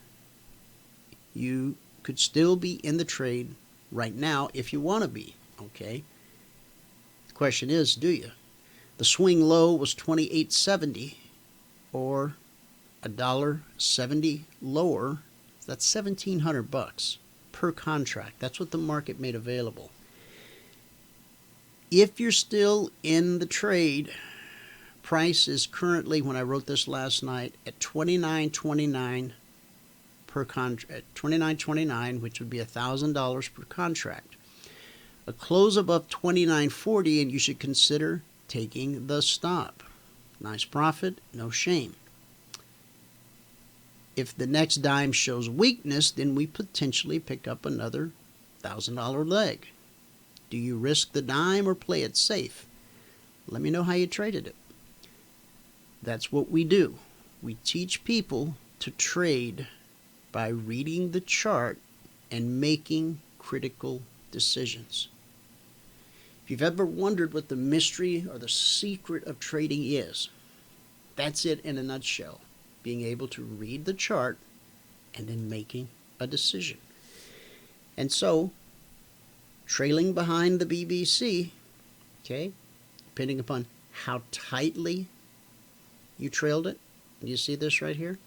you could still be in the trade right now if you want to be, okay? The question is, do you? The swing low was $28.70 or $1.70 lower. That's $1,700 per contract. That's what the market made available. If you're still in the trade, price is currently, when I wrote this last night, at $29.29 per contract. $29.29, which would be $1,000 per contract. A close above $29.40, and you should consider taking the stop. Nice profit, no shame. If the next dime shows weakness, then we potentially pick up another $1,000 leg. Do you risk the dime or play it safe? Let me know how you traded it. That's what we do. We teach people to trade by reading the chart and making critical decisions. If you've ever wondered what the mystery or the secret of trading is, that's it in a nutshell. Being able to read the chart and then making a decision. And so, trailing behind the BBC, okay, depending upon how tightly you trailed it. You see this right here?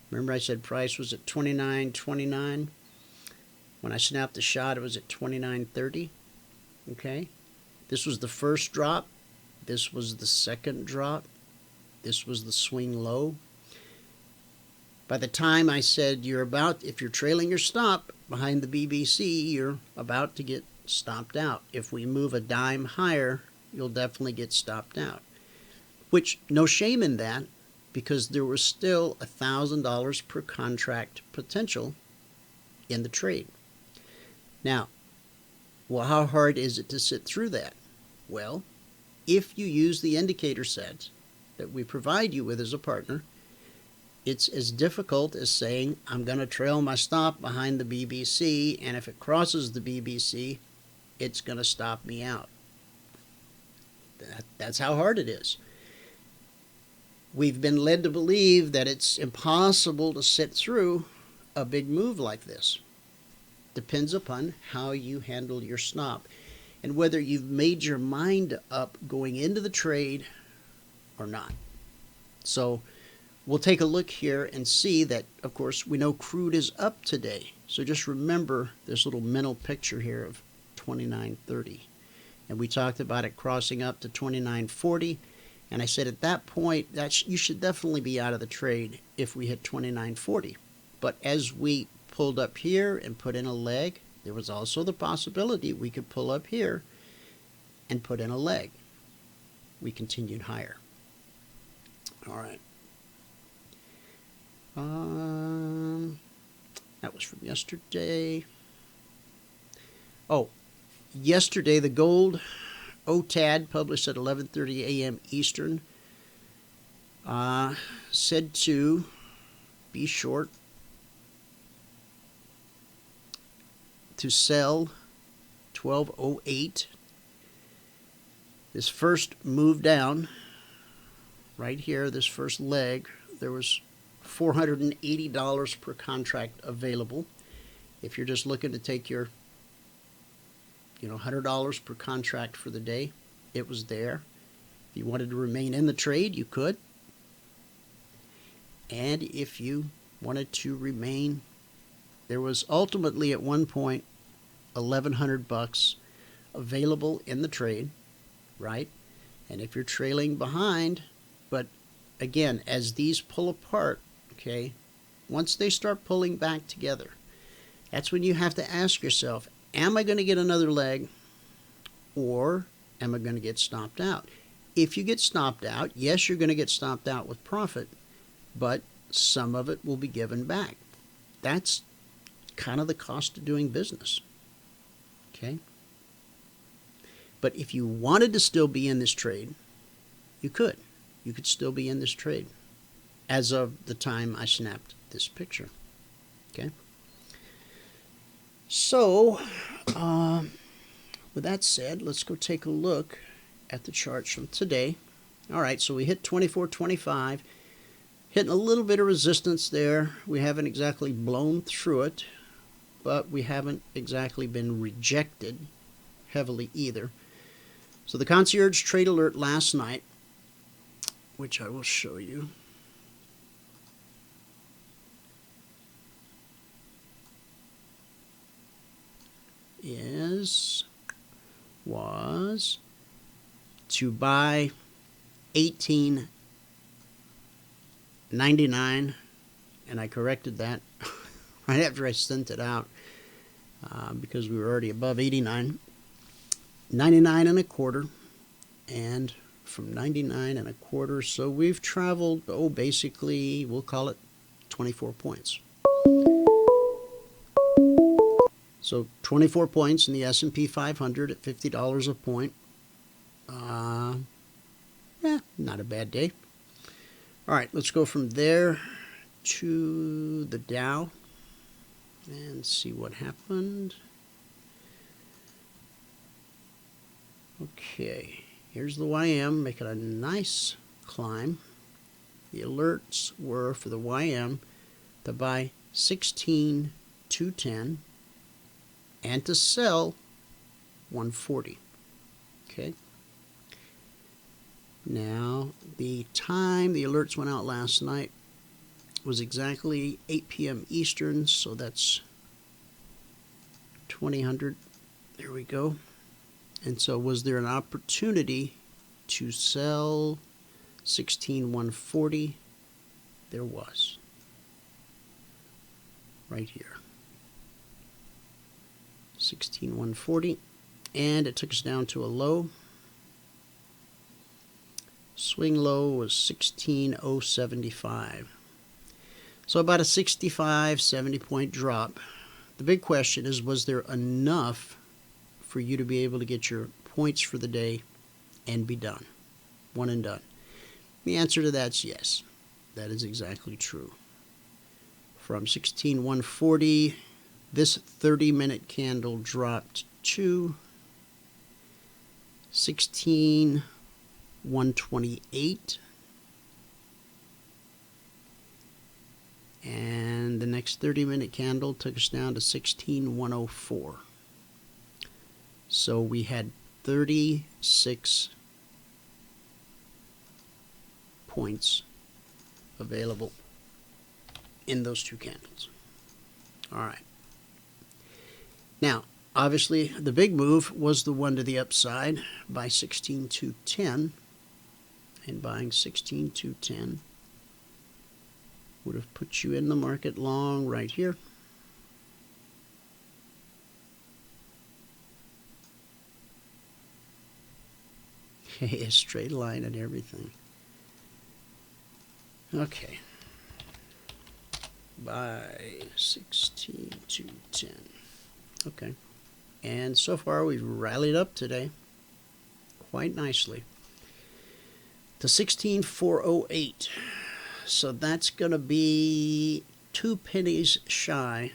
Remember I said price was at $29.29. When I snapped the shot, it was at $29.30. Okay? This was the first drop. This was the second drop. This was the swing low. By the time I said if you're trailing your stop behind the BBC, you're about to get stopped out. If we move a dime higher, you'll definitely get stopped out. Which, no shame in that, because there was still $1,000 per contract potential in the trade. Now, well, how hard is it to sit through that? Well, if you use the indicator sets that we provide you with as a partner, it's as difficult as saying, I'm going to trail my stop behind the BBC, and if it crosses the BBC, it's going to stop me out. That's how hard it is. We've been led to believe that it's impossible to sit through a big move like this. Depends upon how you handle your stop and whether you've made your mind up going into the trade or not. So we'll take a look here and see that, of course, we know crude is up today. So just remember this little mental picture here of $29.30. And we talked about it crossing up to $29.40. And I said at that point, that you should definitely be out of the trade if we hit $29.40. But as we pulled up here and put in a leg, there was also the possibility we could pull up here and put in a leg. We continued higher. All right. That was from yesterday. Oh, yesterday the gold OTAD published at 11:30 a.m. Eastern said to be short, to sell 1208. This first move down right here, this first leg, there was $480 per contract available. If you're just looking to take your $100 per contract for the day, it was there. If you wanted to remain in the trade, you could. And if you wanted to remain, there was ultimately at one point $1,100 available in the trade, right? And if you're trailing behind, but again, as these pull apart, okay, once they start pulling back together, that's when you have to ask yourself, am I going to get another leg, or am I going to get stopped out? If you get stopped out, yes, you're going to get stopped out with profit, but some of it will be given back. That's kind of the cost of doing business. Okay? But if you wanted to still be in this trade, you could. You could still be in this trade as of the time I snapped this picture. Okay? So, with that said, let's go take a look at the charts from today. All right, so we hit 24.25, hitting a little bit of resistance there. We haven't exactly blown through it, but we haven't exactly been rejected heavily either. So the Concierge Trade Alert last night, which I will show you, was to buy 18.99, and I corrected that right after I sent it out because we were already above 89. 99 and a quarter, and from 99 and a quarter, so we've traveled, basically we'll call it 24 points. So 24 points in the S&P 500 at $50 a point. Not a bad day. All right, let's go from there to the Dow and see what happened. Okay, here's the YM making a nice climb. The alerts were for the YM to buy 16,210 and to sell 140. Okay. Now, the time the alerts went out last night was exactly 8 p.m. Eastern, so that's 2000. There we go. And so was there an opportunity to sell 16,140? There was. Right here. 16,140. And it took us down to a low. Swing low was 16,075. So about a 65, 70 point drop. The big question is, was there enough for you to be able to get your points for the day and be done? One and done. The answer to that's yes. That is exactly true. From 16,140, this 30-minute candle dropped to 16,128. And the next 30-minute candle took us down to 16,104. So we had 36 points available in those two candles. All right. Now, obviously, the big move was the one to the upside by 16,210. And buying 16,210 would have put you in the market long right here. A straight line and everything. Okay. By 16,210. Okay. And so far we've rallied up today quite nicely to 16,408. So that's going to be 2 pennies shy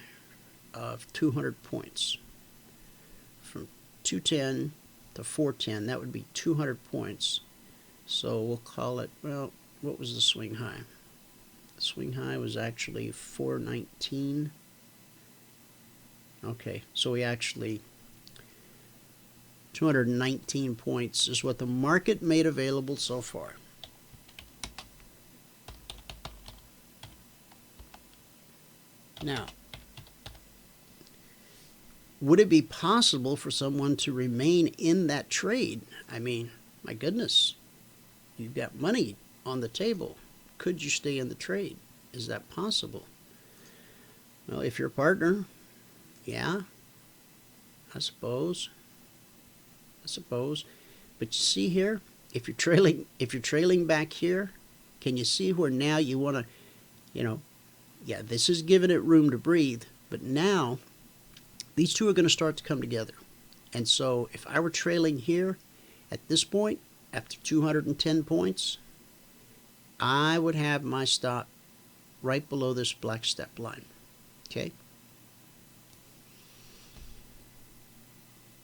of 200 points. From 210 to 410, that would be 200 points. So we'll call it, well, what was the swing high? The swing high was actually 419. Okay, so we actually, 219 points is what the market made available so far. Now, would it be possible for someone to remain in that trade? I mean, my goodness, you've got money on the table. Could you stay in the trade? Is that possible? Well, if you're a partner, yeah, I suppose. But you see here, if you're trailing back here, can you see where now you want to, yeah, this is giving it room to breathe, but now these two are going to start to come together. And so if I were trailing here at this point, after 210 points, I would have my stop right below this black step line. Okay?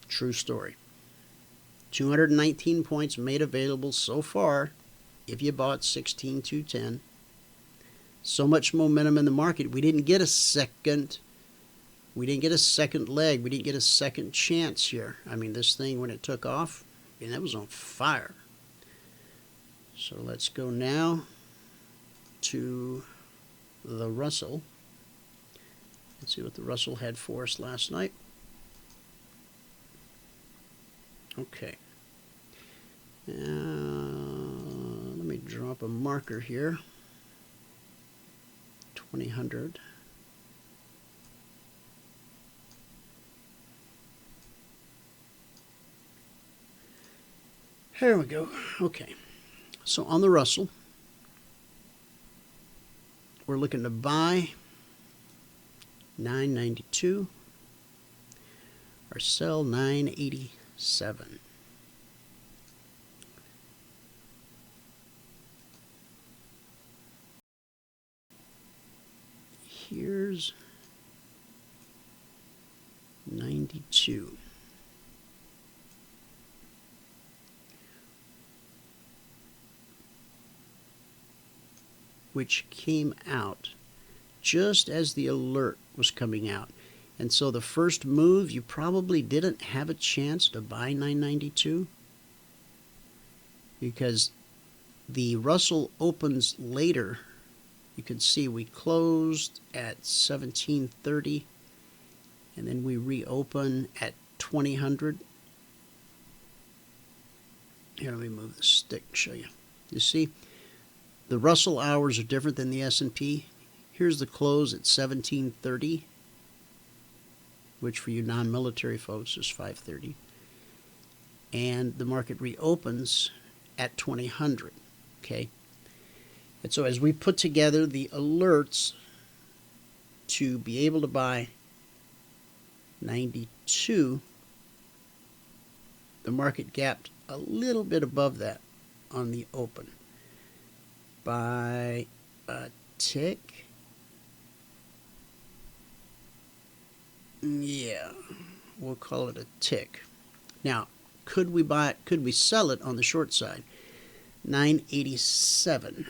True story. 219 points made available so far if you bought 16,210. So much momentum in the market. We didn't get a second leg. We didn't get a second chance here. I mean, this thing, when it took off, it was on fire. So let's go now to the Russell. Let's see what the Russell had for us last night. Okay. Let me drop a marker here. 2000. Here we go. Okay. So on the Russell, we're looking to buy 992 or sell 987. Here's 92. Which came out just as the alert was coming out. And so the first move, you probably didn't have a chance to buy 992 because the Russell opens later. You can see we closed at 1730 and then we reopen at 2000. Here, let me move the stick and show you. You see, the Russell hours are different than the S&P. Here's the close at 1730, which for you non-military folks is 530. And the market reopens at 2000, okay? And so as we put together the alerts to be able to buy 92, the market gapped a little bit above that on the open by a tick. Yeah, we'll call it a tick. Now, could we sell it on the short side? 987.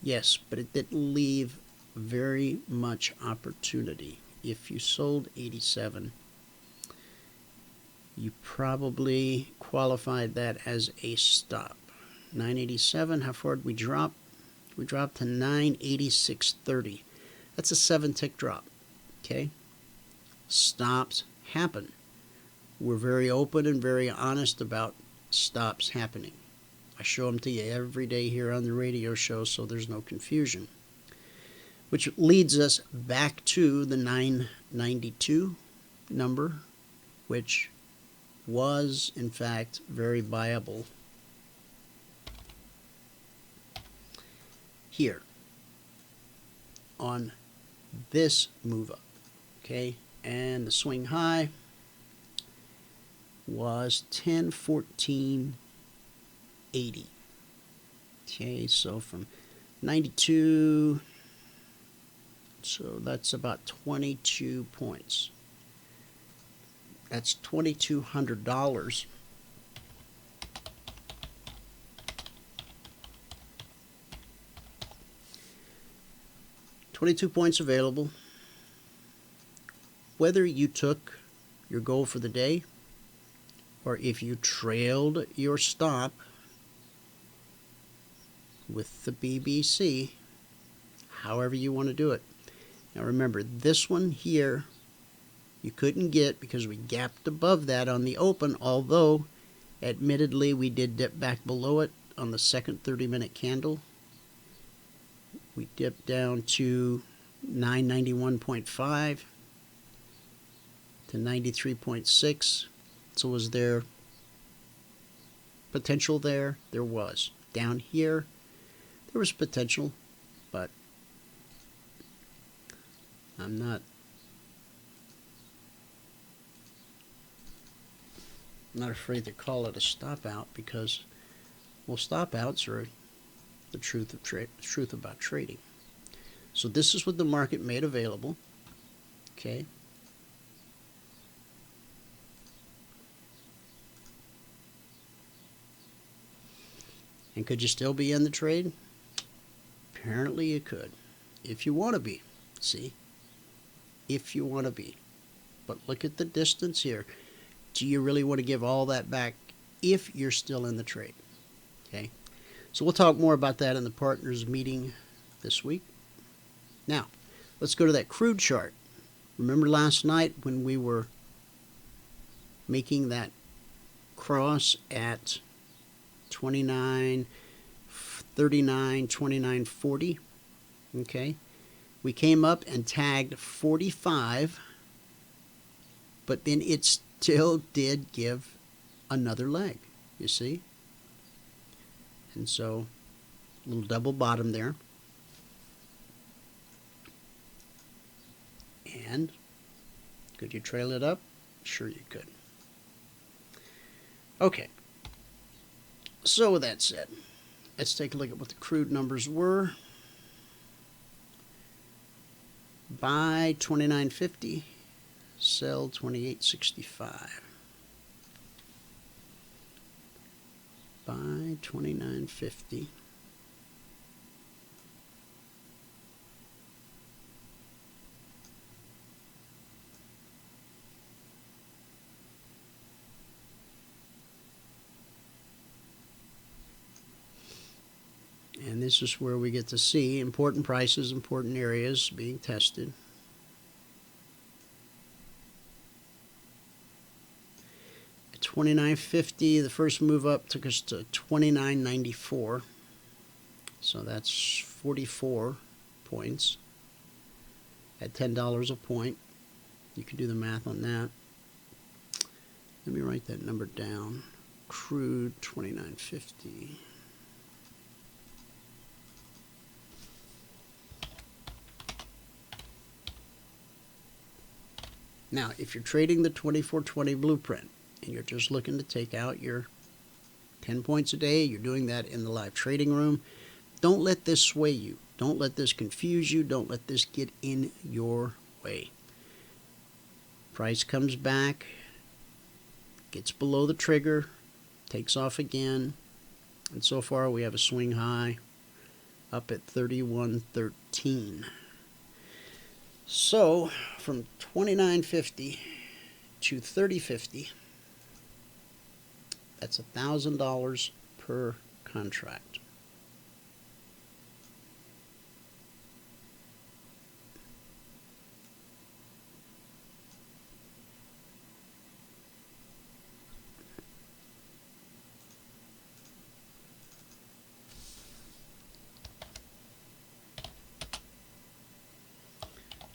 Yes, but it didn't leave very much opportunity. If you sold 87, you probably qualified that as a stop. 987, how far did we drop? We dropped to 986.30. That's a 7-tick drop. Okay? Stops happen. We're very open and very honest about stops happening. I show them to you every day here on the radio show so there's no confusion. Which leads us back to the 992 number, which was, in fact, very viable here on this move up. Okay, and the swing high was 1014.80. Okay, so from 92, so that's about 22 points. That's $2,200. $22 points available. Whether you took your goal for the day or if you trailed your stop with the BBC, however you want to do it. Now remember, this one here you couldn't get because we gapped above that on the open, although admittedly we did dip back below it on the second 30-minute candle. We dipped down to 991.5 to 93.6. So was there potential there? There was. Down here, there was potential, but I'm not afraid to call it a stop out, because, well, stop outs are the truth about trading. So this is what the market made available. Okay. And could you still be in the trade? Apparently you could, if you want to be. See? If you want to be. But look at the distance here. Do you really want to give all that back if you're still in the trade? Okay. So we'll talk more about that in the partners meeting this week. Now, let's go to that crude chart. Remember last night when we were making that cross at 29.39, 29.40? Okay. We came up and tagged 45, but then it still did give another leg, you see? And so, a little double bottom there. And could you trail it up? Sure you could. Okay. So with that said, let's take a look at what the crude numbers were. Buy 29.50, sell 28.65. Buy 29.50. And this is where we get to see important prices, important areas being tested. At 29.50, the first move up took us to 29.94. So that's 44 points at $10 a point. You can do the math on that. Let me write that number down. Crude 29.50. Now, if you're trading the 2420 blueprint and you're just looking to take out your 10 points a day, you're doing that in the live trading room, don't let this sway you. Don't let this confuse you. Don't let this get in your way. Price comes back, gets below the trigger, takes off again, and so far we have a swing high up at 31.13. So, from 29.50 to 30.50, that's $1,000 per contract.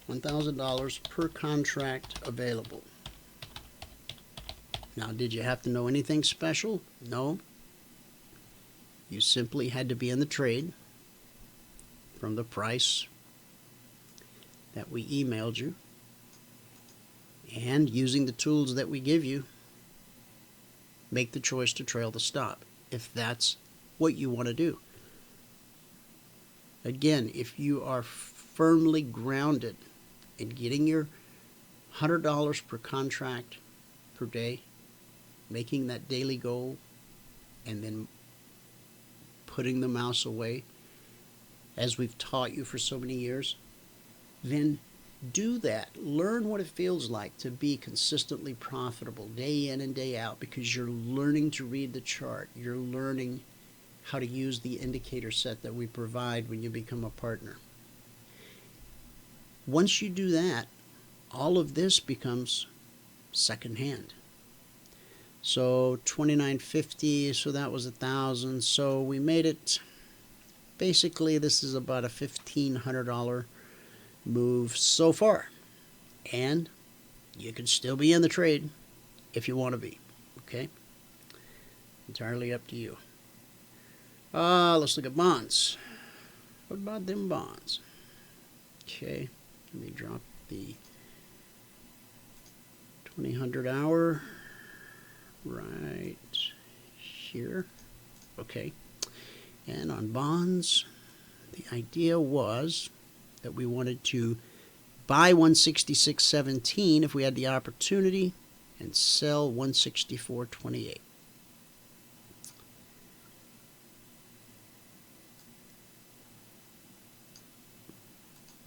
$1,000 per contract available. Now, did you have to know anything special? No. You simply had to be in the trade from the price that we emailed you, and using the tools that we give you, make the choice to trail the stop if that's what you want to do. Again, if you are firmly grounded in getting your $100 per contract per day, making that daily goal, and then putting the mouse away, as we've taught you for so many years, then do that. Learn what it feels like to be consistently profitable day in and day out, because you're learning to read the chart. You're learning how to use the indicator set that we provide when you become a partner. Once you do that, all of this becomes secondhand. So 29.50, so that was 1,000. So we made it, basically this is about a $1,500 move so far. And you can still be in the trade if you want to be. Okay? Entirely up to you. Let's look at bonds. What about them bonds? Okay, let me drop the 2000 hour right here. Okay, and on bonds, the idea was that we wanted to buy 166.17 if we had the opportunity and sell 164.28.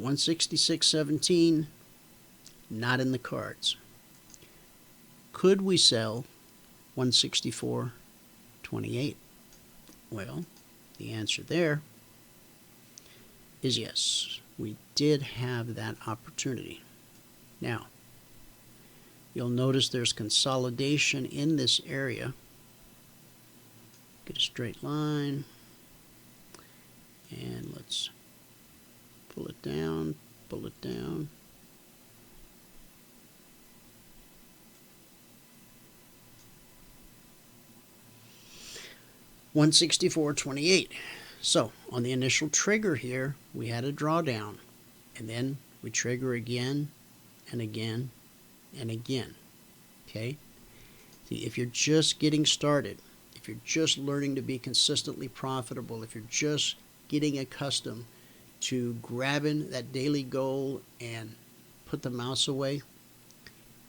$166.17, not in the cards. Could we sell 164.28? Well, the answer there is yes. We did have that opportunity. Now, you'll notice there's consolidation in this area. Get a straight line. And let's pull it down, pull it down. $164.28. So on the initial trigger here, we had a drawdown, and then we trigger again and again and again. Okay? See, if you're just getting started, if you're just learning to be consistently profitable, if you're just getting accustomed to grabbing that daily goal and put the mouse away,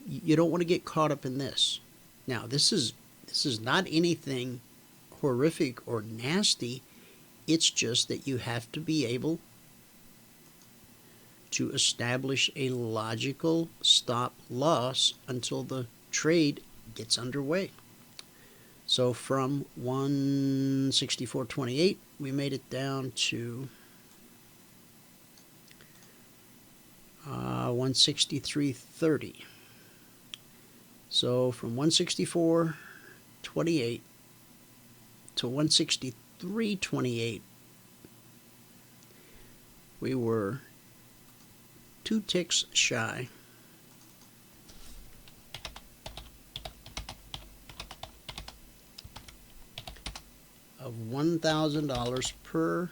you don't want to get caught up in this. Now, this is not anything horrific or nasty. It's just that you have to be able to establish a logical stop loss until the trade gets underway. So from 164.28, we made it down to 163.30. So from 164.28 to 163.28, we were 2 ticks shy of $1,000 per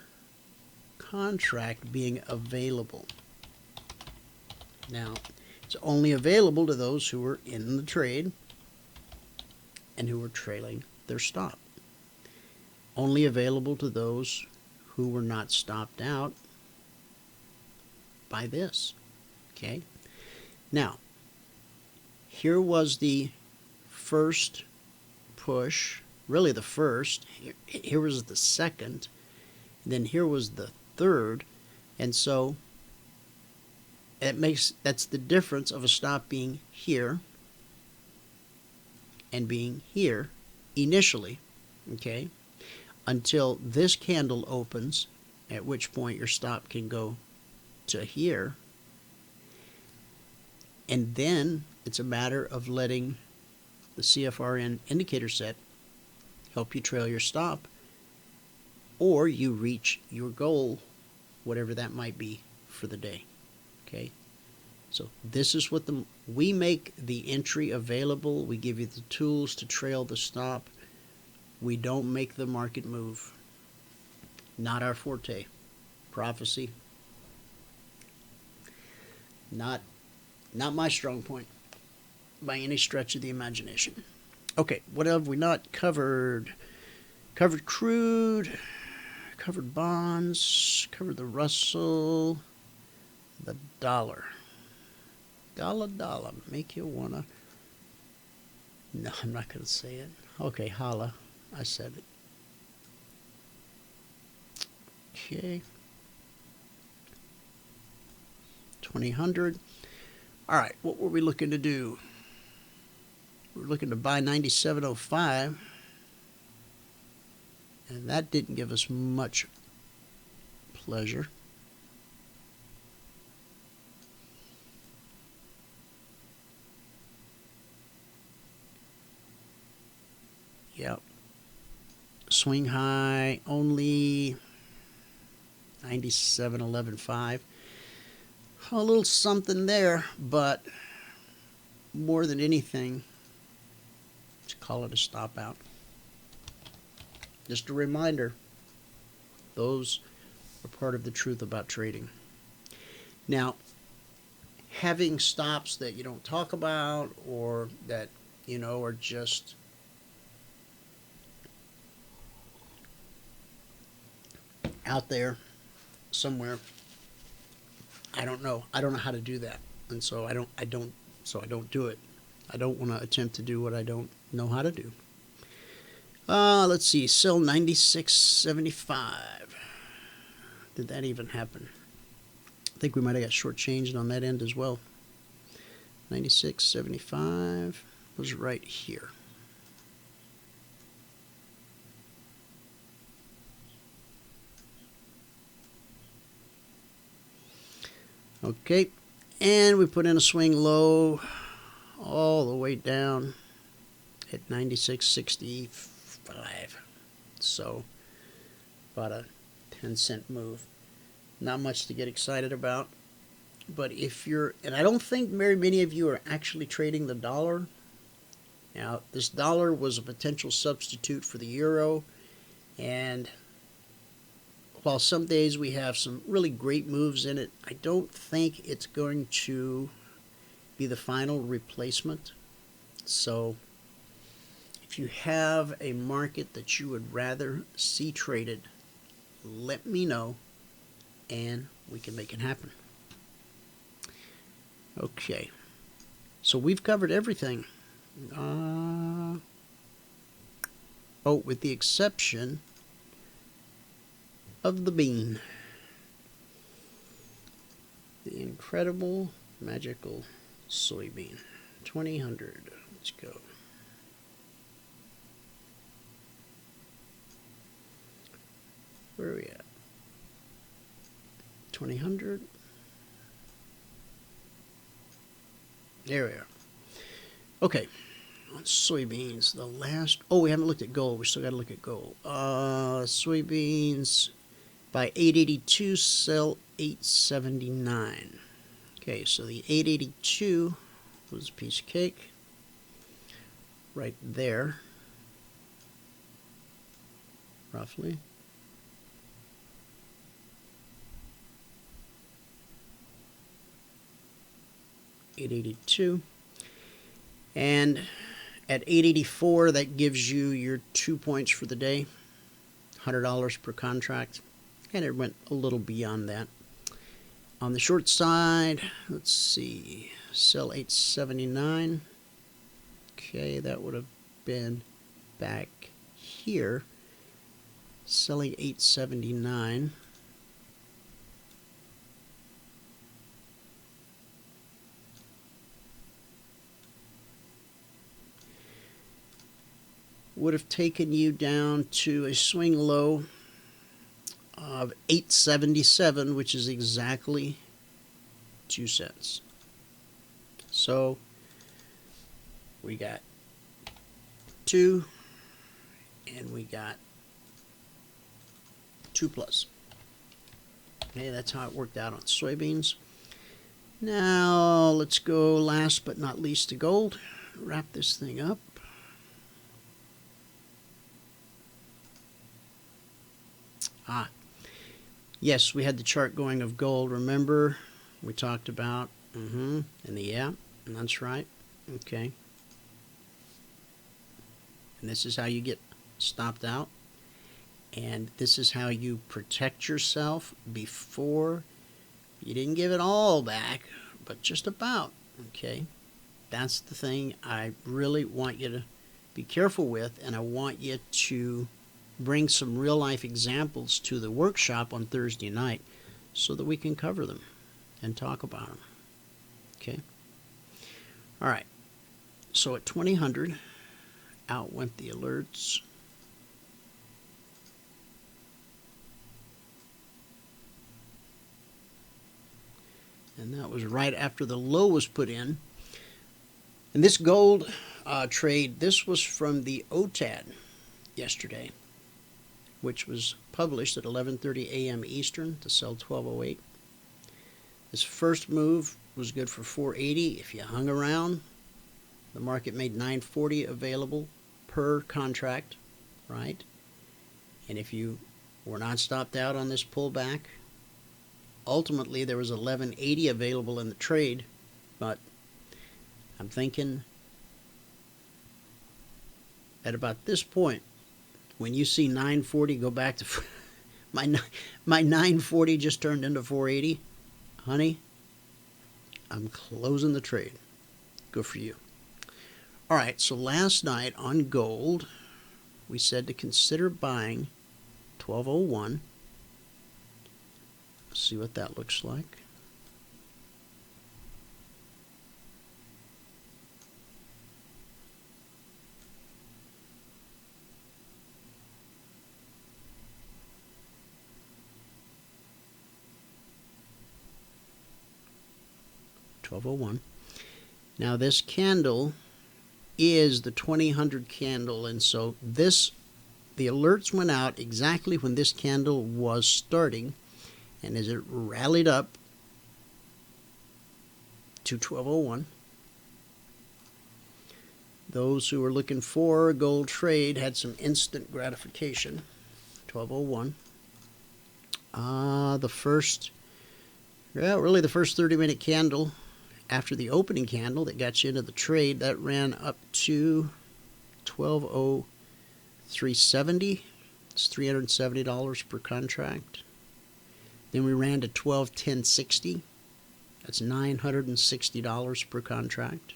contract being available. Now, it's only available to those who are in the trade and who are trailing their stop. Only available to those who were not stopped out by this. Okay? Now, here was the first push, really the first. Here was the second. Then here was the third. And so that's the difference of a stop being here and being here initially, okay, until this candle opens, at which point your stop can go to here, and then it's a matter of letting the CFRN indicator set help you trail your stop, or you reach your goal, whatever that might be for the day. Okay, so this is what we make the entry available. We give you the tools to trail the stop. We don't make the market move. Not our forte. Prophecy. Not my strong point by any stretch of the imagination. Okay, what have we not covered? Covered crude, covered bonds, covered the Russell, the dollar. Dollar, make you wanna... No, I'm not gonna say it. Okay, holla. I said it. Okay. 2000. All right, what were we looking to do? We were looking to buy 97.05, and that didn't give us much pleasure. Yep. Swing high only 97.11.5. A little something there, but more than anything, let's call it a stop out. Just a reminder, those are part of the truth about trading. Now, having stops that you don't talk about or that, are just out there somewhere, I don't know. I don't know how to do that. And so I don't do it. I don't want to attempt to do what I don't know how to do. Let's see, sell 96.75. Did that even happen? I think we might have got shortchanged on that end as well. 96.75 was right here. Okay, and we put in a swing low all the way down at 96.65. So about a 10-cent move. Not much to get excited about. But if you're, and I don't think very many of you are actually trading the dollar. Now, this dollar was a potential substitute for the euro. And while some days we have some really great moves in it, I don't think it's going to be the final replacement. So if you have a market that you would rather see traded, let me know and we can make it happen. Okay, so we've covered everything. With the exception of the bean. The incredible, magical soybean. 2000. Let's go. Where are we at? 2000. There we are. Okay. On soybeans, the last... Oh, we haven't looked at gold. We still got to look at gold. Soybeans by 882, sell 879. Okay, so the 882 was a piece of cake. Right there. Roughly. $882, and at $884 that gives you your 2 points for the day, $100 per contract, and it went a little beyond that. On the short side, let's see, sell 879. Okay, that would have been back here, selling 879. Would have taken you down to a swing low of 877, which is exactly 2 cents. So we got 2 and we got 2 plus. Okay, that's how it worked out on soybeans. Now let's go last but not least to gold. Wrap this thing up. Yes, we had the chart going of gold. Remember, we talked about, and that's right. Okay. And this is how you get stopped out. And this is how you protect yourself before you didn't give it all back, but just about. Okay. That's the thing I really want you to be careful with, and I want you to bring some real life examples to the workshop on Thursday night so that we can cover them and talk about them. Okay. All right. So at 2000, out went the alerts. And that was right after the low was put in. And this gold trade, this was from the OTAD yesterday, which was published at 11:30 a.m. Eastern to sell 1208. This first move was good for 480. If you hung around, the market made 940 available per contract, right? And if you were not stopped out on this pullback, ultimately there was 1180 available in the trade, but I'm thinking at about this point, when you see 940 go back to my 940 just turned into 480, honey, I'm closing the trade. Good for you. All right, so last night on gold, we said to consider buying 1201. Let's see what that looks like. Now this candle is the 2000 candle, and so the alerts went out exactly when this candle was starting, and as it rallied up to 1201, those who were looking for a gold trade had some instant gratification. 1201. The first 30-minute candle after the opening candle that got you into the trade, that ran up to 1203.70. It's $370 per contract. Then we ran to 1210.60. That's $960 per contract.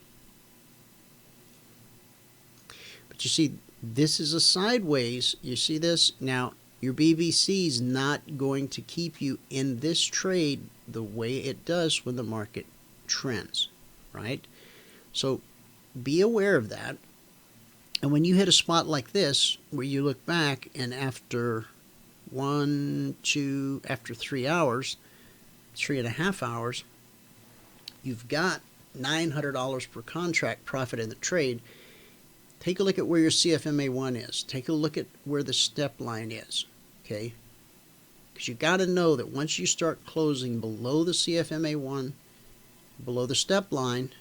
But you see, this is a sideways. You see this? Now, your BBC is not going to keep you in this trade the way it does when the market trends, right? So be aware of that. And when you hit a spot like this, where you look back and after 3 hours, 3.5 hours, you've got $900 per contract profit in the trade. Take a look at where your CFMA1 is. Take a look at where the step line is, okay? Because you got to know that once you start closing below the CFMA1, below the step line,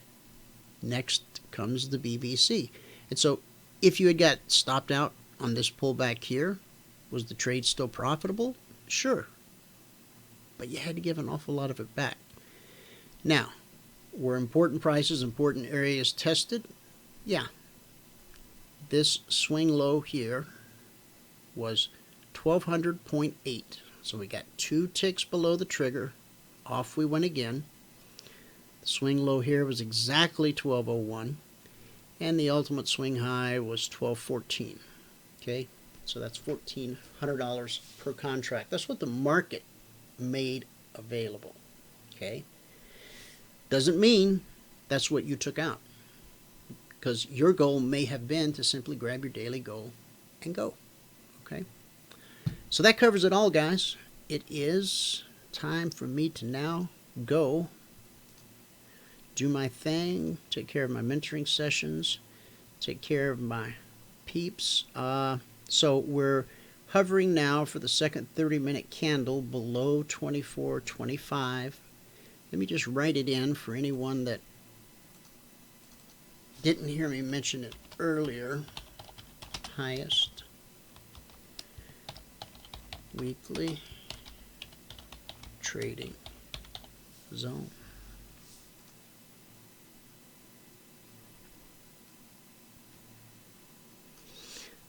next comes the BBC. And so if you had got stopped out on this pullback here, was the trade still profitable? Sure. But you had to give an awful lot of it back. Now, were important prices, important areas tested? Yeah. This swing low here was 1200.8. So we got 2 ticks below the trigger. Off we went again. The swing low here was exactly 1201. And the ultimate swing high was 1214. Okay? So that's $1,400 per contract. That's what the market made available. Okay? Doesn't mean that's what you took out. Because your goal may have been to simply grab your daily goal and go. Okay? So that covers it all, guys. It is time for me to now go do my thing, take care of my mentoring sessions, take care of my peeps. So we're hovering now for the second 30-minute candle below 24.25. Let me just write it in for anyone that didn't hear me mention it earlier. Highest weekly trading zone.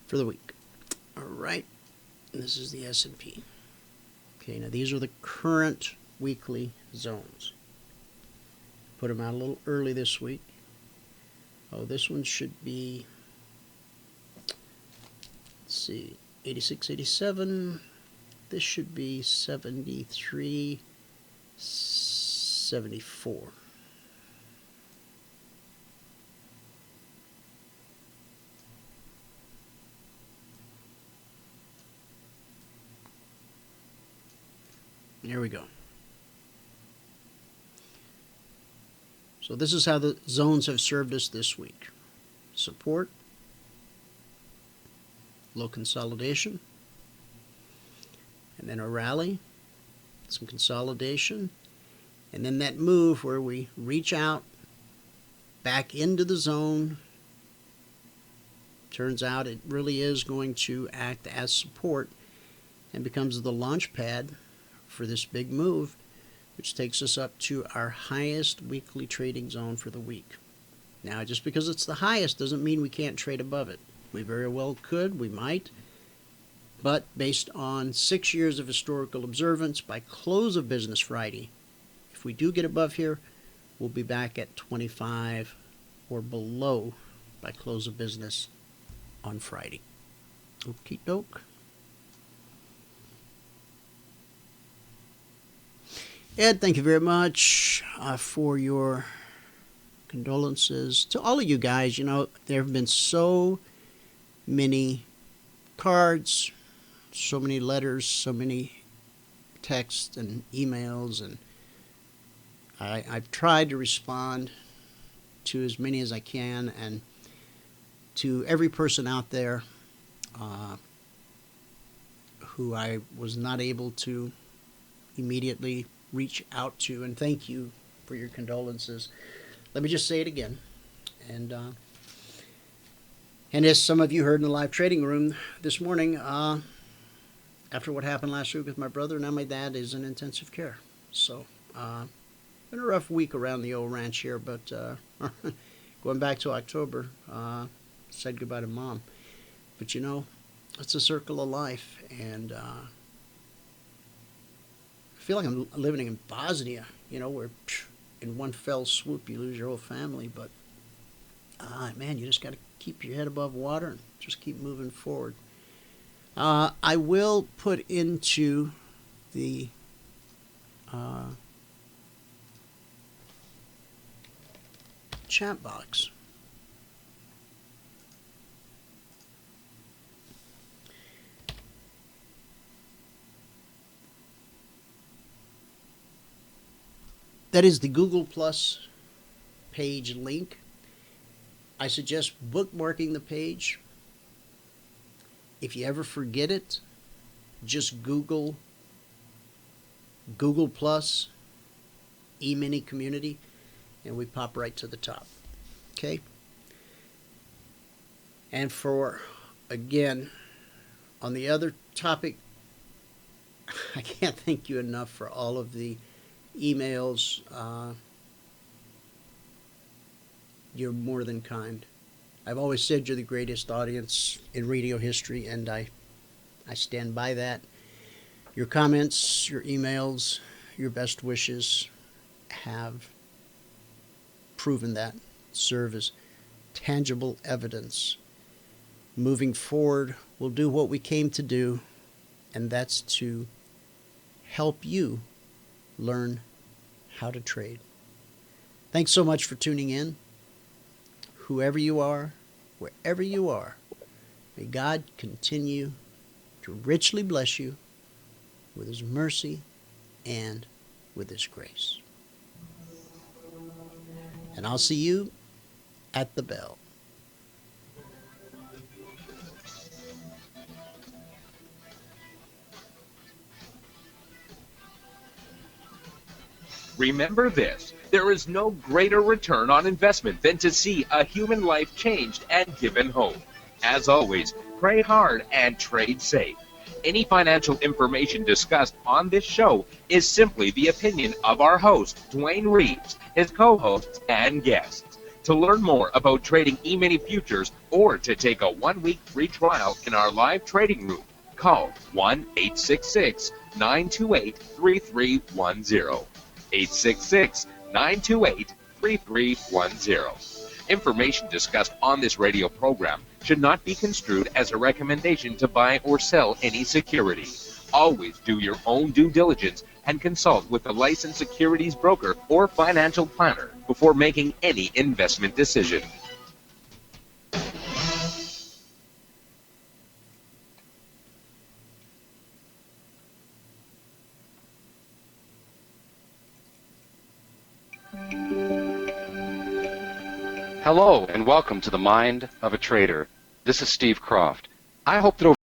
For the week. All right. This is the S&P. Okay, now these are the current weekly zones. Put them out a little early this week. Oh, this one should be, let's see, 86, 87. This should be 73, 74. There we go. So this is how the zones have served us this week. Support, low consolidation, and then a rally, some consolidation, And then that move where we reach out back into the zone, turns out it really is going to act as support and becomes the launch pad for this big move, which takes us up to our highest weekly trading zone for the week. Now, just because it's the highest doesn't mean we can't trade above it. We very well could, we might, but based on 6 years of historical observance, by close of business Friday, if we do get above here, we'll be back at 25 or below by close of business on Friday. Okie doke. Ed, thank you very much for your condolences. To all of you guys, you know, there have been so many cards, so many letters, so many texts and emails, and I've tried to respond to as many as I can, and to every person out there who I was not able to immediately reach out to, and thank you for your condolences. Let me just say it again, and as some of you heard in the live trading room this morning, after what happened last week with my brother, now my dad is in intensive care. So been a rough week around the old ranch here, but going back to October, said goodbye to Mom. But you know, it's a circle of life, and I feel like I'm living in Bosnia, you know, where in one fell swoop you lose your whole family. But man, you just got to keep your head above water and just keep moving forward. I will put into the chat box that is the Google Plus page link. I suggest bookmarking the page. If you ever forget it, just Google Plus Emini Community, and we pop right to the top. Okay? And for, again, on the other topic, I can't thank you enough for all of the emails. You're more than kind. I've always said you're the greatest audience in radio history, and I stand by that. Your comments, your emails, your best wishes have proven that, serve as tangible evidence. Moving forward, we'll do what we came to do, and that's to help you learn how to trade. Thanks so much for tuning in. Whoever you are, wherever you are, may God continue to richly bless you with His mercy and with His grace. And I'll see you at the bell. Remember this, there is no greater return on investment than to see a human life changed and given hope. As always, pray hard and trade safe. Any financial information discussed on this show is simply the opinion of our host, Dwayne Reeves, his co-hosts, and guests. To learn more about trading Emini Futures or to take a 1-week free trial in our live trading room, call 1-866-928-3310. 866-928-3310. Information discussed on this radio program should not be construed as a recommendation to buy or sell any security. Always do your own due diligence and consult with a licensed securities broker or financial planner before making any investment decision. Hello and welcome to the Mind of a Trader. This is Steve Croft. I hope that over